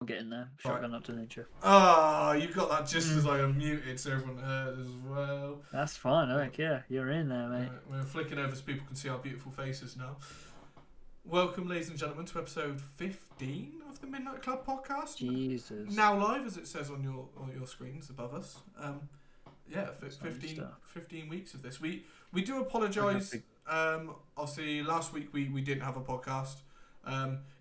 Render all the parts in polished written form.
I'll get in there. Shotgun up to nature. Ah, you got that just as I unmuted, so everyone heard as well. That's fine. Yeah, you're in there, mate. We're flicking over so people can see our beautiful faces now. Welcome, ladies and gentlemen, to episode 15 of the Midnight Club podcast. Jesus. Now live, as it says on your screens above us. 15 weeks of this. We do apologise. Obviously, last week we didn't have a podcast.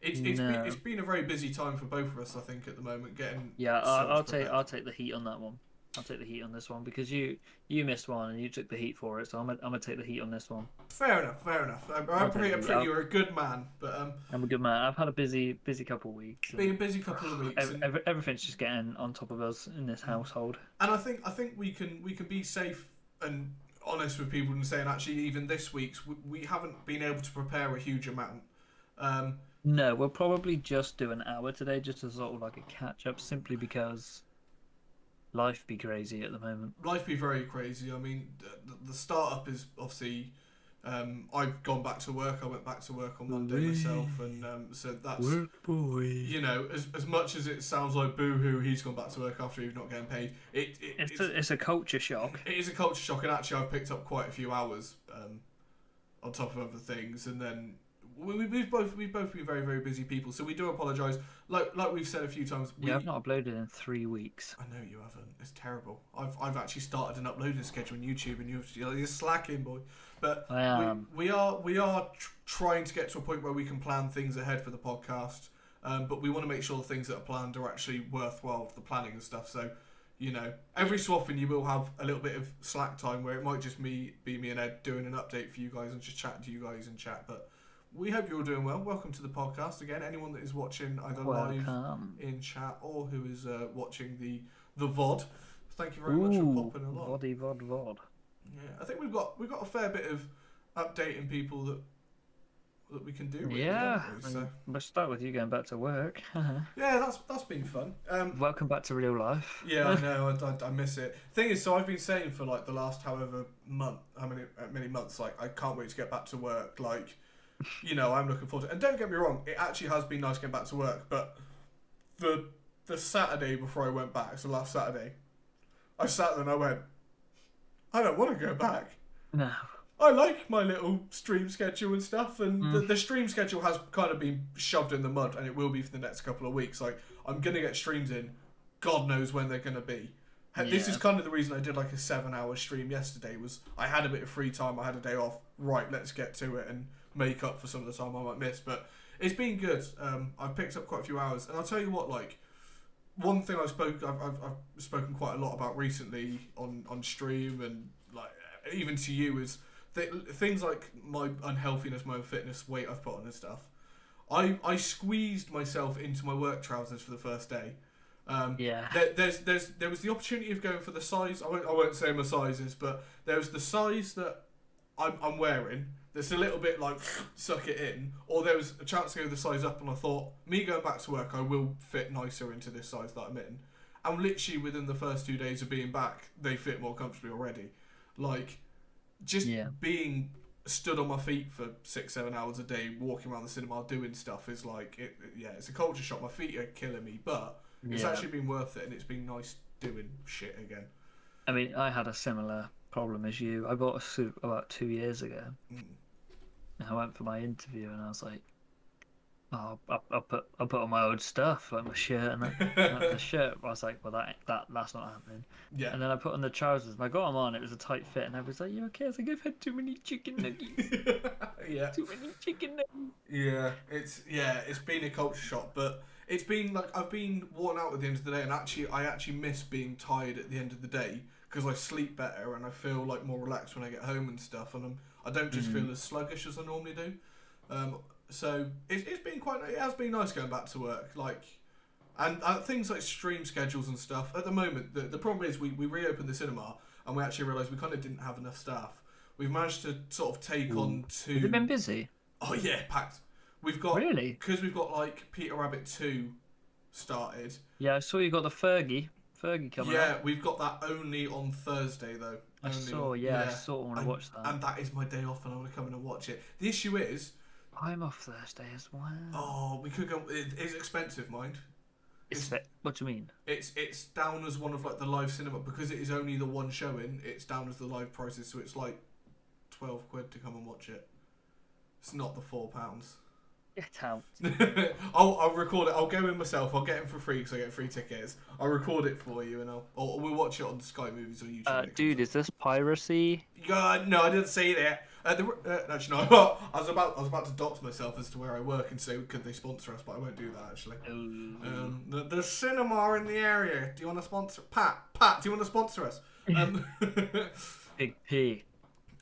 It's been a very busy time for both of us, I think, at the moment. I'll take the heat on that one. I'll take the heat on this one because you missed one and you took the heat for it, so I'm gonna take the heat on this one. Fair enough. I'm pretty you're a good man, but I'm a good man. I've had a busy couple of weeks. Been a busy couple of weeks. Everything's just getting on top of us in this household. And I think we can be safe and honest with people and saying actually even this week's we haven't been able to prepare a huge amount. No, we'll probably just do an hour today, just as sort of like a catch up, simply because life be crazy at the moment. Life be very crazy. I mean, the startup is obviously. I've gone back to work. I went back to work on Monday myself, and so that's work, boy. You know, as much as it sounds like boo-hoo, he's gone back to work after he's not getting paid. It's a culture shock. It is a culture shock, and actually, I've picked up quite a few hours on top of other things, and then. We've both been very, very busy people, so we do apologise. Like we've said a few times. I've not uploaded in 3 weeks. I know you haven't. It's terrible. I've actually started an uploading schedule on YouTube, and you're slacking, boy. But I am. We are trying to get to a point where we can plan things ahead for the podcast. But we want to make sure the things that are planned are actually worthwhile for the planning and stuff. So, you know, every so often you will have a little bit of slack time where it might just be me and Ed doing an update for you guys and just chatting to you guys in chat, but. We hope you're all doing well. Welcome to the podcast again. Anyone that is watching either live in chat or who is watching the VOD, thank you very much for popping along. VOD. Yeah, I think we've got a fair bit of updating people that we can do. Yeah, let's start with you going back to work. Yeah, that's been fun. Welcome back to real life. Yeah, I know. I miss it. Thing is, so I've been saying for like the last how many months, like I can't wait to get back to work. Like. You know, I'm looking forward to it. And don't get me wrong, it actually has been nice getting back to work, but the Saturday before I went back, so last Saturday, I sat there and I went, I don't want to go back. No. I like my little stream schedule and stuff, and the stream schedule has kind of been shoved in the mud, and it will be for the next couple of weeks. Like, I'm going to get streams in, God knows when they're going to be. Yeah. This is kind of the reason I did like a 7-hour stream yesterday, was I had a bit of free time, I had a day off, right, let's get to it, and make up for some of the time I might miss, but it's been good. I've picked up quite a few hours, and I'll tell you what, like one thing I've spoken quite a lot about recently on stream and like even to you is things like my unhealthiness, my unfitness, weight I've put on and stuff. I squeezed myself into my work trousers for the first day. There was the opportunity of going for the size. I won't say my sizes, but there was the size that I'm wearing. That's a little bit like suck it in, or there was a chance to go the size up, and I thought, me going back to work, I will fit nicer into this size that I'm in. And literally within the first 2 days of being back, they fit more comfortably already. Like, just being stood on my feet for 6-7 hours a day, walking around the cinema, doing stuff is like, it's a culture shock. My feet are killing me, but it's actually been worth it, and it's been nice doing shit again. I mean, I had a similar problem as you. I bought a suit about 2 years ago. I went for my interview and I was like, I'll put on my old stuff, like my shirt and the shirt. I was like, well, that's not happening. Yeah. And then I put on the trousers and I got them on. It was a tight fit, and I was like, you okay? I was like, I've had too many chicken nuggets. Yeah. Too many chicken Yeah, nuggets. it's been a culture shock, but it's been like I've been worn out at the end of the day, and I actually miss being tired at the end of the day because I sleep better and I feel like more relaxed when I get home and stuff, and I don't just feel as sluggish as I normally do. So it has been nice going back to work, like, and things like stream schedules and stuff. At the moment, the problem is we reopened the cinema and we actually realised we kind of didn't have enough staff. We've managed to sort of take on two. Has it been busy? Oh yeah, packed. We've got really because we've got like Peter Rabbit 2 started. Yeah, I saw you got the Fergie coming up. Yeah, we've got that only on Thursday though. I saw I want to watch that. And that is my day off, and I want to come in and watch it. The issue is, I'm off Thursday as well. Oh, we could go. It's expensive, mind. What do you mean? It's down as one of like the live cinema because it is only the one showing. It's down as the live prices, so it's like £12 to come and watch it. It's not the £4. Get out. I'll record it. I'll go in myself. I'll get it for free because I get free tickets. I'll record it for you, and we'll watch it on Sky Movies or YouTube. Dude, is this piracy? No, I didn't say that. Actually, no. I was about to dox myself as to where I work and say could they sponsor us, but I won't do that actually. The cinema in the area. Do you want to sponsor? Pat, do you want to sponsor us? Big P.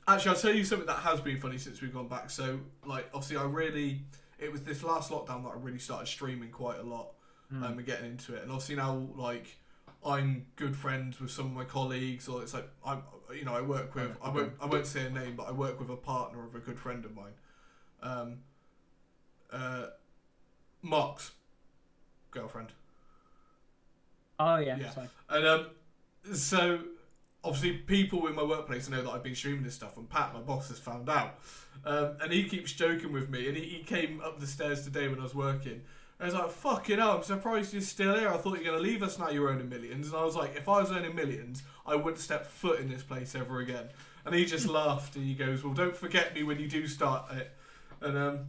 Actually, I'll tell you something that has been funny since we've gone back. So, like, obviously, it was this last lockdown that I really started streaming quite a lot and getting into it. And obviously now, like, I'm good friends with some of my colleagues, or it's like I work with. I won't say a name, but I work with a partner of a good friend of mine. Mark's girlfriend. Oh yeah. And so obviously people in my workplace know that I've been streaming this stuff, and Pat, my boss, has found out. And he keeps joking with me, and he came up the stairs today when I was working. I was like, fucking hell, I'm surprised you're still here. I thought you were going to leave us now you're earning millions. And I was like, if I was earning millions, I wouldn't step foot in this place ever again. And he just laughed, and he goes, well, don't forget me when you do start it. And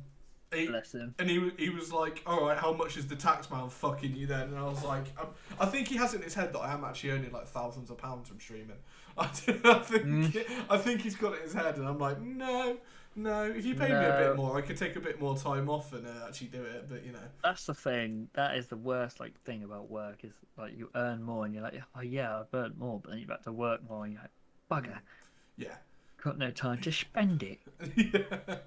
bless him. And he was like, all right, how much is the tax man fucking you then? And I was like, I think he has it in his head that I am actually earning like thousands of pounds from streaming. I think he's got it in his head, and I'm like, no. If you pay me a bit more, I could take a bit more time off and actually do it. But that's the thing. That is the worst thing about work is like you earn more, and you're like, oh yeah, I've earned more, but then you've got to work more, and you're like, bugger. Yeah. Got no time to spend it. Yeah.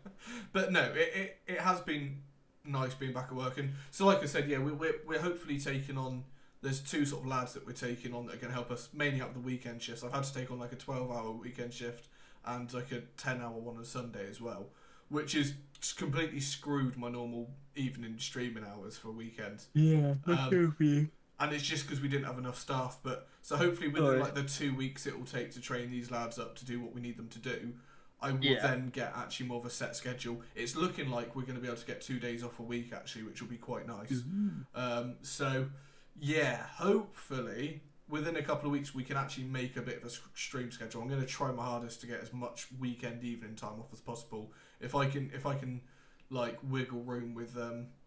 But no, it has been nice being back at work, and so like I said, yeah, we're hopefully taking on. There's two sort of lads that we're taking on that are going to help us mainly up the weekend shifts. I've had to take on like a 12-hour weekend shift and like a 10-hour one on Sunday as well, which is completely screwed my normal evening streaming hours for weekends. Yeah, that's good for you. And it's just because we didn't have enough staff. But so hopefully within like the 2 weeks it will take to train these lads up to do what we need them to do, I will then get actually more of a set schedule. It's looking like we're going to be able to get 2 days off a week actually, which will be quite nice. So yeah, hopefully within a couple of weeks we can actually make a bit of a stream schedule. I'm going to try my hardest to get as much weekend evening time off as possible. If I can like wiggle room with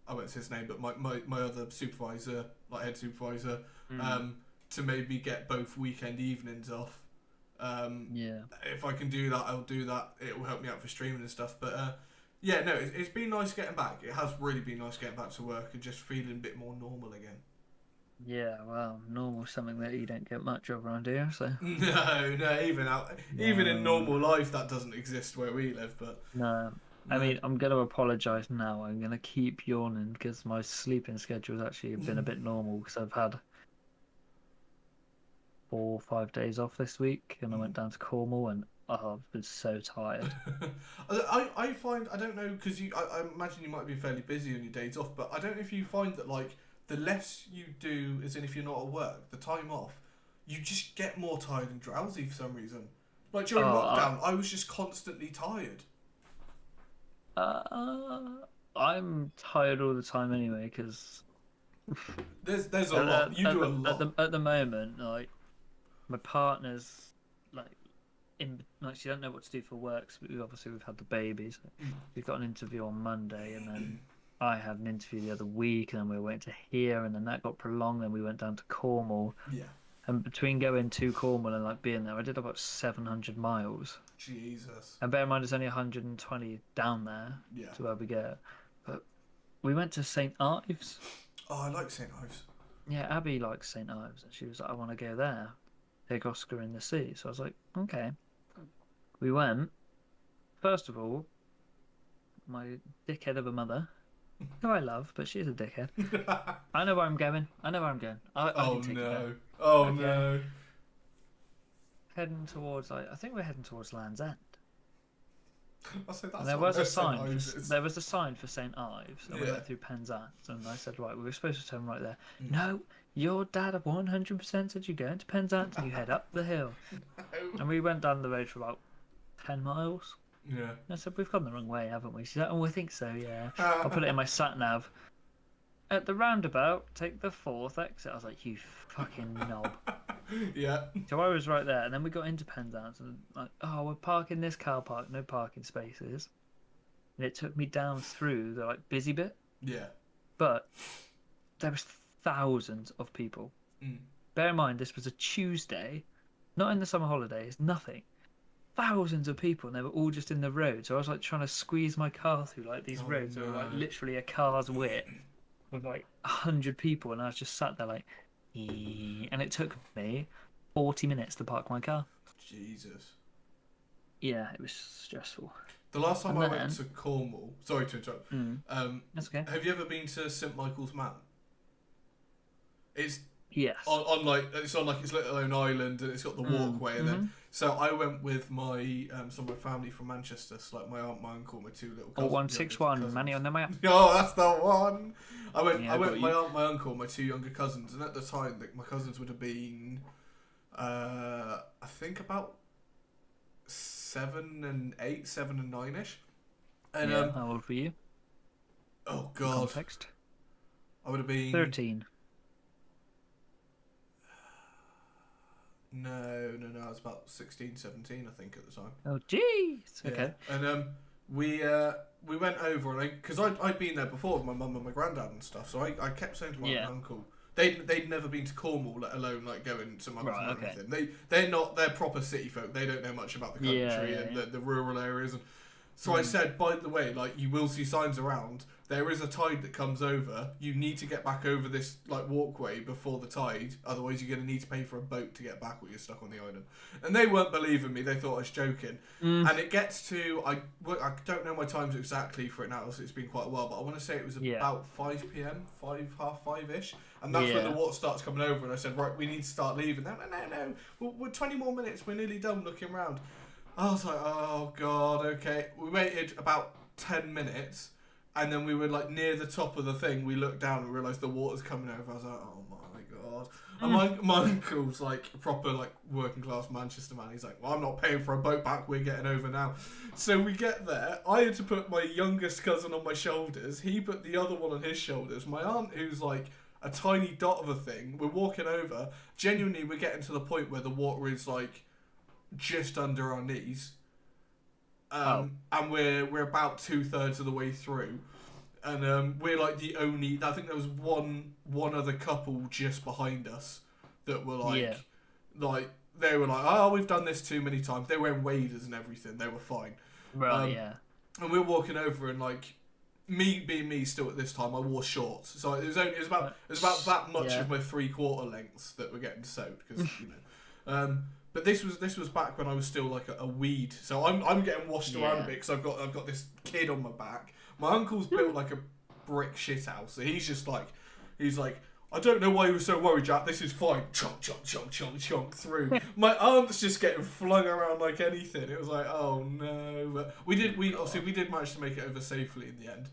I won't say his name, but my other supervisor, like head supervisor, to maybe get both weekend evenings off. If I can do that, I'll do that. It will help me out for streaming and stuff. But yeah, no, it's been nice getting back. It has really been nice getting back to work and just feeling a bit more normal again. Yeah, well, normal something that you don't get much of around here, so. No, even in normal life that doesn't exist where we live, but. No. I mean, I'm going to apologise now. I'm going to keep yawning because my sleeping schedule has actually been a bit normal because I've had 4 or 5 days off this week and I went down to Cornwall and I've been so tired. I find, I don't know, because I imagine you might be fairly busy on your days off, but I don't know if you find that like the less you do, as in if you're not at work, the time off, you just get more tired and drowsy for some reason. Like during lockdown, I was just constantly tired. I'm tired all the time anyway because there's a lot. You do a lot at the moment. Like my partner's she don't know what to do for work. So we've had the babies. We've got an interview on Monday, and then I had an interview the other week, and then we went to here, and then that got prolonged. Then we went down to Cornwall. Yeah. And between going to Cornwall and being there, I did about 700 miles. Jesus. And bear in mind, there's only 120 down there to where we go. But we went to St. Ives. Oh, I like St. Ives. Yeah, Abby likes St. Ives, and she was like, "I want to go there, take Oscar in the sea." So I was like, "Okay." We went. First of all, my dickhead of a mother, who I love, but she's a dickhead. I know where I'm going. I can take it. Oh no. Heading towards, I think we're heading towards Land's End. And there was a sign. There was a sign for St. Ives, and we went through Penzance, and I said, "Right, we were supposed to turn right there." No, your dad 100% said you go into Penzance and you head up the hill. And we went down the road for about 10 miles. Yeah. I said, "We've gone the wrong way, haven't we?" She's like, "Oh, I think so, yeah." I'll put it in my sat nav. at the roundabout, take the 4th exit. I was like, you fucking knob. Yeah. So I was right there, and then we got into Penzance, and like, oh, we're parking this car park, no parking spaces. And it took me down through the like busy bit, Yeah. but there was thousands of people. Mm. Bear in mind, this was a Tuesday, not in the summer holidays, nothing. Thousands of people, and they were all just in the road. So I was like trying to squeeze my car through like these roads that were like literally a car's width with like 100 people, and I was just sat there like, and it took me 40 minutes to park my car. Jesus. Yeah, it was stressful. The last time I went to Cornwall, sorry to interrupt. That's okay. Have you ever been to St Michael's Man? It's yes. on like it's on like its little own island, and it's got the walkway, and then so I went with my some of my family from Manchester, so like my aunt, my uncle, my 2 little cousins. 161, money on the map. Oh, that's the one. I went with my aunt, my uncle, my 2 younger cousins, and at the time, my cousins would have been, I think about 7 and 8, 7 and 9ish. And how old were you? Oh God. Context. I would have been 13. No, I was about 16, 17, I think, at the time. Oh, jeez. Okay. Yeah. And we went over, and because I'd been there before with my mum and my granddad and stuff, so I kept saying to my uncle, they'd never been to Cornwall, let alone like going to Mum's or anything. They're proper city folk. They don't know much about the country and the rural areas. And so I said, by the way, like you will see signs around. There is a tide that comes over. You need to get back over this like walkway before the tide. Otherwise, you're going to need to pay for a boat to get back, or you're stuck on the island. And they weren't believing me. They thought I was joking. And it gets to I don't know my times exactly for it now. So it's been quite a while, but I want to say it was about 5 p.m, 5:30-ish, and that's when the water starts coming over. And I said, right, we need to start leaving. No, we're 20 more minutes. We're nearly done. Looking around. I was like, oh God, okay. We waited about 10 minutes. And then we were like near the top of the thing. We looked down and realised the water's coming over. I was like, oh my God. And my uncle's like a proper like working class Manchester man. He's like, well, I'm not paying for a boat back. We're getting over now. So we get there. I had to put my youngest cousin on my shoulders. He put the other one on his shoulders. My aunt, who's like a tiny dot of a thing, we're walking over. Genuinely, we're getting to the point where the water is like just under our knees. And we're about 2/3 of the way through, and we're like the only. I think there was one other couple just behind us that were like they were like, oh, we've done this too many times. They were wearing waders and everything. They were fine. Right. And we were walking over, and like me being me still at this time, I wore shorts, so it was about that much of my 3/4 lengths that were getting soaked because you know. But this was back when I was still like a weed, so I'm getting washed around a bit because I've got this kid on my back. My uncle's built like a brick shit house, so he's like, I don't know why you were so worried, Jack. This is fine. Chomp, chomp, chomp, chomp, chomp through. My aunt's just getting flung around like anything. It was like, oh no. But we did manage to make it over safely in the end.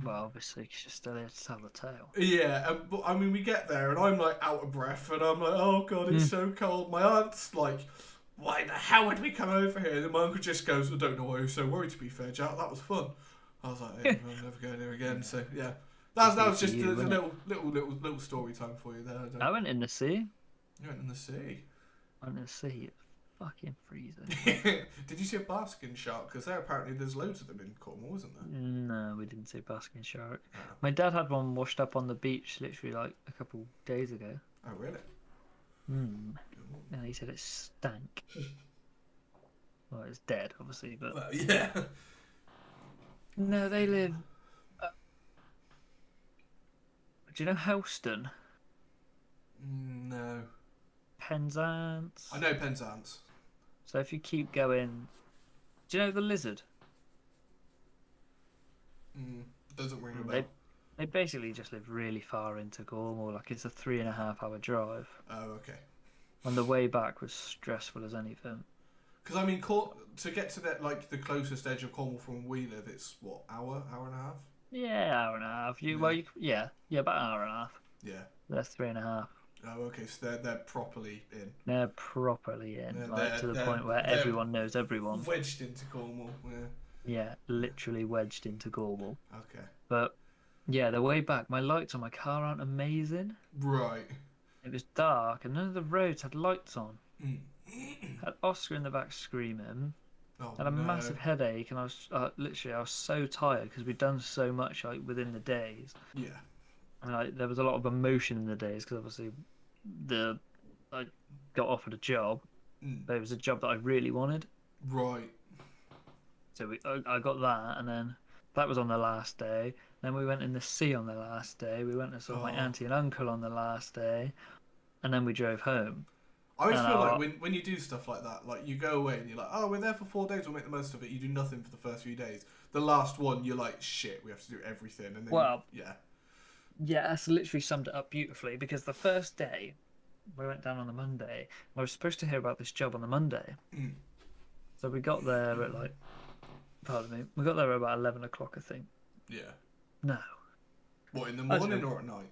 Well, obviously, because you're still here to tell the tale. Yeah, but I mean, we get there, and I'm like out of breath, and I'm like, oh God, it's so cold. My aunt's like, why the hell would we come over here? And then my uncle just goes, I don't know why you're so worried, to be fair, Jack. That was fun. I was like, hey, I'm never going here again. So, yeah. That was just a little story time for you there. I went in the sea. You went in the sea? I went in the sea. It's fucking freezing. Did you see a basking shark? Because there's loads of them in Cornwall, isn't there? No, we didn't see a basking shark. Oh. My dad had one washed up on the beach literally like a couple days ago. Oh, really? And he said it stank. Well, it's dead, obviously, but... Well, yeah. No, they live... Do you know Helston? No. Penzance? I know Penzance. So if you keep going... Do you know the lizard? Doesn't ring a bell. They basically just live really far into Cornwall. Like, it's a 3.5-hour drive. Oh, okay. On the way back was stressful as anything. Because, I mean, to get to that, like, the closest edge of Cornwall from where we live, it's, what, hour and a half? Yeah, hour and a half. About an hour and a half. Yeah. They're 3.5. Oh, okay, so they're properly in. They're properly in, to the point where everyone knows everyone. Wedged into Cornwall, yeah. Yeah, literally wedged into Cornwall. Okay. But Yeah, the way back, my lights on my car aren't amazing. Right. It was dark, and none of the roads had lights on. Mm. Had Oscar in the back screaming. Oh Had a no. massive headache, and I was literally I was so tired because we'd done so much like within the days. Yeah. And like there was a lot of emotion in the days because obviously the I got offered a job, Mm. but it was a job that I really wanted. Right. So I got that, and then that was on the last day. Then we went in the sea on the last day. We went and saw my Oh. auntie and uncle on the last day, and then we drove home. I always And feel like when you do stuff like that, like you go away and you're like, oh, we're there for 4 days, we'll make the most of it. You do nothing for the first few days. The last one, you're like, shit, we have to do everything. And then, well, yeah. yeah, that's literally summed it up beautifully because the first day we went down on the Monday. I was supposed to hear about this job on the Monday, Mm. so we got there at like, pardon me, we got there at about 11 o'clock, I think. Yeah. No, What, in the I don't morning know. or at night?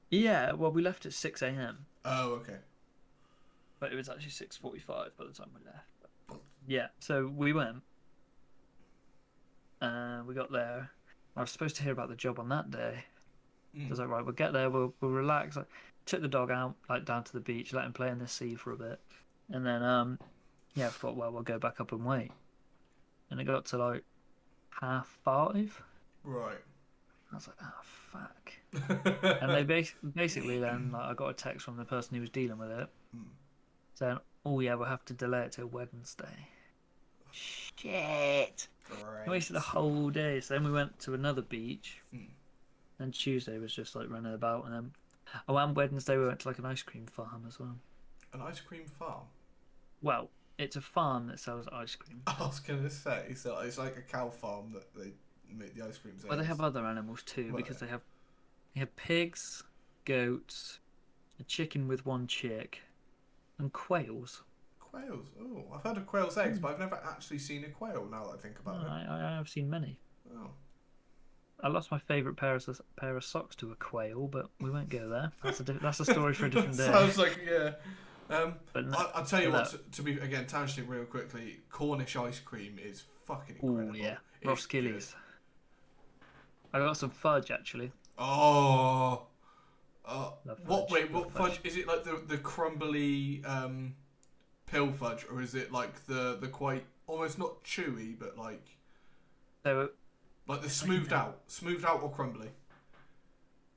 Yeah, well, we left at 6 a.m., Oh, okay. but it was actually 6:45 by the time we left. But yeah, so we went. We got there. I was supposed to hear about the job on that day. So I was like, right, we'll get there, we'll relax. I took the dog out, like down to the beach, let him play in the sea for a bit, and then yeah, I thought, well, we'll go back up and wait. And it got to like 5:30. Right. I was like, oh fuck. And they basically then like, I got a text from the person who was dealing with it Mm. saying, oh yeah, we'll have to delay it till Wednesday. Shit. I Right. wasted a whole day. So then we went to another beach. Mm. And Tuesday was just like running about. And then, oh, and Wednesday we went to like an ice cream farm as well. An ice cream farm? Well, it's a farm that sells ice cream. I was going to say, so it's like a cow farm that they make the ice creams. Well, they have other animals too because they have pigs, goats, a chicken with one chick, and quails. Quails. Oh, I've heard of quail's eggs, but I've never actually seen a quail now that I think about it. I have seen many. Oh. I lost my favourite pair of socks to a quail, but we won't go there. That's a story for a different day. Sounds like, yeah. But no, I'll tell you what, to be, again, tangenting real quickly, Cornish ice cream is fucking incredible. oh yeah, It's Roskilly's. I got some fudge actually. Oh. Love What? fudge, Wait, love what fudge? Is it like the crumbly pill fudge, or is it like the quite almost not chewy, but like So the smoothed out or crumbly?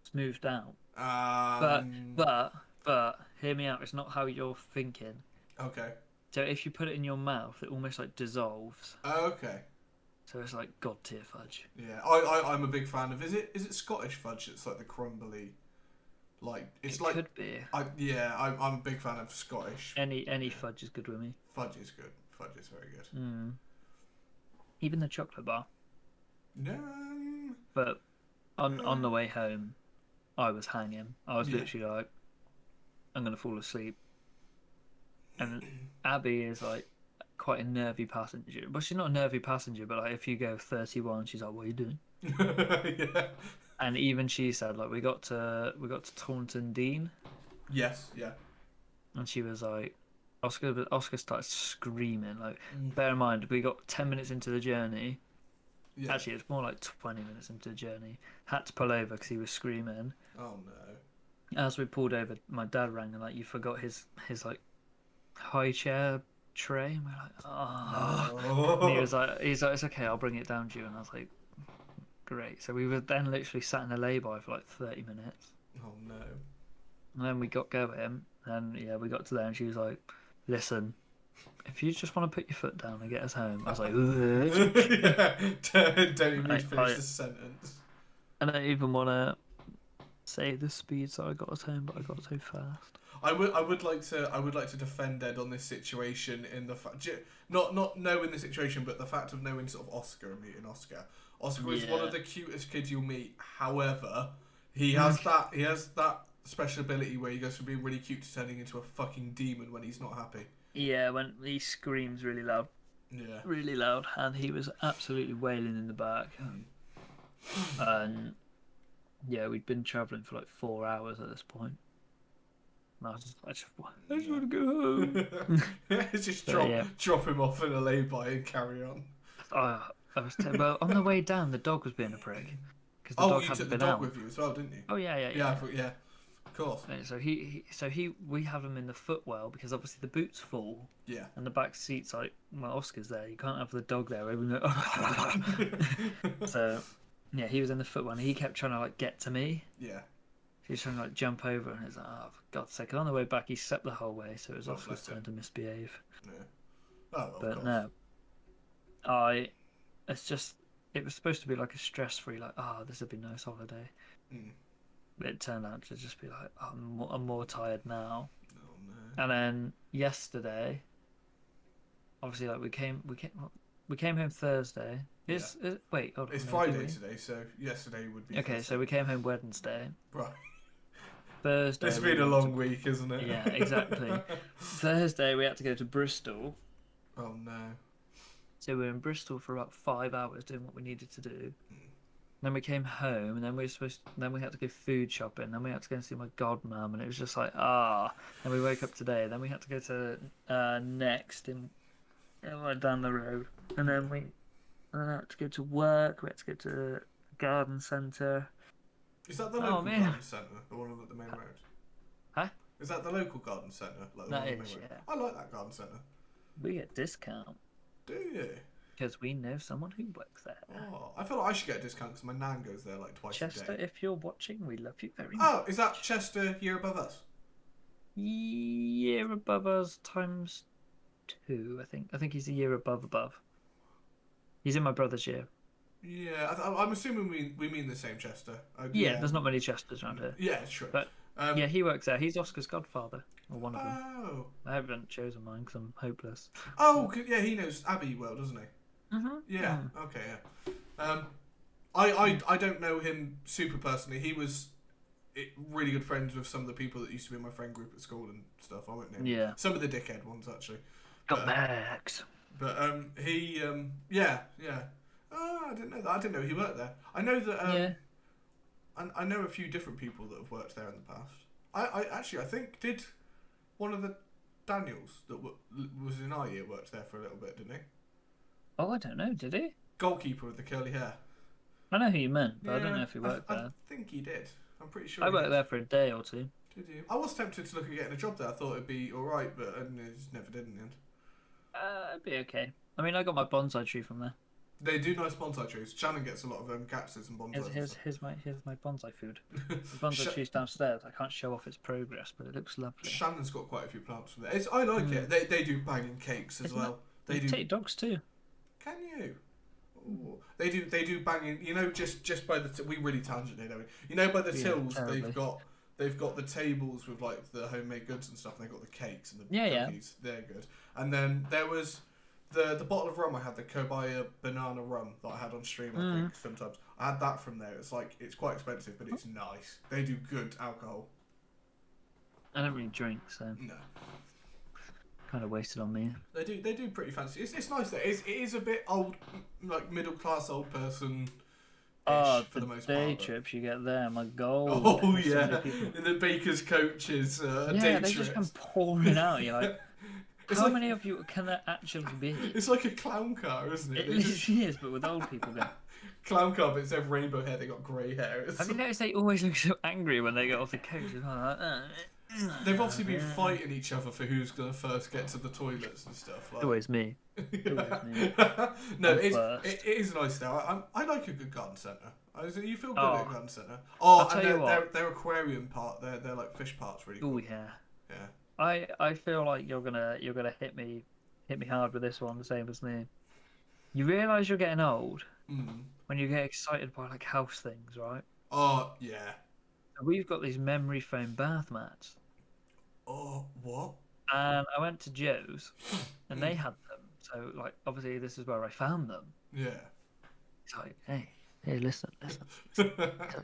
smoothed out. Um, But hear me out. It's not how you're thinking. okay. So if you put it in your mouth, it almost like dissolves. Okay. So it's like god tier fudge. Yeah, I'm a big fan of. Is it Scottish fudge? It's like the crumbly, like it's It like could be. I'm a big fan of Scottish. Any fudge is good with me. Fudge is good. Fudge is very good. Mm. Even the chocolate bar. No. But on the way home, I was hanging. I was Yeah. literally like, I'm gonna fall asleep. And Abby is like quite a nervy passenger. Well, she's not a nervy passenger, but like if you go 31, she's like, "What are you doing?" Yeah. And even she said like we got to Taunton Dean, Yes. Yeah. and she was like, Oscar started screaming. Like, Mm. bear in mind, we got 10 minutes into the journey. Yeah. Actually, it's more like 20 minutes into the journey. Had to pull over because he was screaming. Oh no. As we pulled over, my dad rang and like, you forgot his like high chair tray. And we're like, oh. And he was like, it's okay, I'll bring it down to you. And I was like, great. So we were then literally sat in a lay-by for like 30 minutes. Oh no. And then we got going, and yeah, we got to there, and she was like, listen, if you just want to put your foot down and get us home. I was like, ugh. Yeah. Don't even I- finish I- the sentence. I don't even want to say the speed that I got us home, but I got so fast. I would like to defend Ed on this situation in the fact not knowing the situation, but the fact of knowing sort of Oscar and meeting Oscar. Oscar is one Yeah. of the cutest kids you'll meet. However, he has that special ability where he goes from being really cute to turning into a fucking demon when he's not happy. Yeah, when he screams really loud, and he was absolutely wailing in the back. And yeah, we'd been travelling for like 4 hours at this point. And I just want to go home. Just But, drop him off in a lay-by and carry on. I was terrible. On the way down, the dog was being a prick. because the Oh, dog you hadn't took the been dog out. with you as well, didn't you? Oh yeah, yeah, Yeah, yeah. yeah. Of course. We have him in the footwell because obviously the boot's full Yeah. and the back seat's like, well, Oscar's there. You can't have the dog there. So yeah, he was in the footwell and he kept trying to like get to me. Yeah. He was trying to like jump over and he's like, oh, for God's sake. And on the way back, he slept the whole way, so it was Oscar's bless him. turn to misbehave. Yeah. Oh, well, of But course. no, it's just, it was supposed to be like a stress-free, like, this would be a nice holiday. Mm. But it turned out to just be like, I'm more tired now. Oh no. And then yesterday, obviously, like we came home Thursday. Wait, hold on. It's no, Friday today, so yesterday would be. Okay, Thursday. so we came home Wednesday. Right. Thursday. It's been a long week, isn't it? Yeah, exactly. Thursday we had to go to Bristol. Oh no. So we were in Bristol for about 5 hours doing what we needed to do. Then we came home, and then then we had to go food shopping. Then we had to go and see my godmum, and it was just like Then we woke up today. Then we had to go to Next down the road, and then we had to go to work. We had to go to the garden centre. Is that the local garden centre, the one at the main road? Huh? Is that the local garden centre? Like That on the main is, road? yeah. I like that garden centre. We get discount Do you? because we know someone who works there. Oh, I feel like I should get a discount because my nan goes there like twice Chester, a day. if you're watching, we love you very much. Oh, is that Chester year above us? Year above us times 2, I think. I think he's a year above. He's in my brother's year. Yeah, I'm assuming we mean the same Chester. Yeah, there's not many Chesters around here. Yeah, true. But yeah, he works there. He's Oscar's godfather, or one of them. Oh. I haven't chosen mine because I'm hopeless. Oh, yeah, he knows Abby well, doesn't he? Mm-hmm. Yeah. Okay. Yeah. I don't know him super personally. He was really good friends with some of the people that used to be in my friend group at school and stuff. I won't name Yeah. some of the dickhead ones actually. Got bags. But he yeah. Oh, I didn't know that. I didn't know he worked there. I know that Yeah. I know a few different people that have worked there in the past. I think did one of the Daniels that was in our year worked there for a little bit, didn't he? Oh, I don't know. Did he? Goalkeeper with the curly hair. I know who you meant, but I don't know if he worked I there. think he did. I'm pretty sure. I worked there for a day or two. Did you? I was tempted to look at getting a job there. I thought it'd be all right, but I just never did in the end. It'd be okay. I mean, I got my bonsai tree from there. They do nice bonsai trees. Shannon gets a lot of cactuses and bonsai. Here's my bonsai food. The bonsai tree's downstairs. I can't show off its progress, but it looks lovely. Shannon's got quite a few plants from there. I like it. They do banging cakes as well. They do take dogs too. Can you? Ooh. They do banging. You know, just by the we really tangented, don't we? You know, by the tills they've got the tables with like the homemade goods and stuff. And they've got the cakes and the cookies. Yeah. They're good. And then there was the bottle of rum I had, the Kobaya banana rum that I had on stream. I think sometimes I had that from there. It's quite expensive, but it's nice. They do good alcohol. I don't really drink, so No. Kind of wasted on me. They do pretty fancy. It's nice though. It is a bit old, like middle class old person. Oh, for the most day part, trips you get there, my god. Oh yeah, in the baker's coaches. Day they trips. just come pouring out. You're like, how many of you can there actually be? It's like a clown car, isn't it? It literally is, but with old people there. Clown car, but instead of rainbow hair, they got grey hair. Have you noticed they always look so angry when they get off the coach? They've obviously been fighting each other for who's going to first get to the toilets and stuff. Like. Always me. No, it is nice though. I like a good garden centre. You feel good at a garden centre. Oh, and their aquarium part, their like fish part's really cool. Oh yeah. Yeah. I feel like you're gonna hit me hard with this one, the same as me. You realise you're getting old when you get excited by like house things, right? Oh yeah. We've got these memory foam bath mats. Oh, what? And I went to Joe's, and they had them. So, like, obviously, this is where I found them. Yeah. He's like, hey, listen. Like,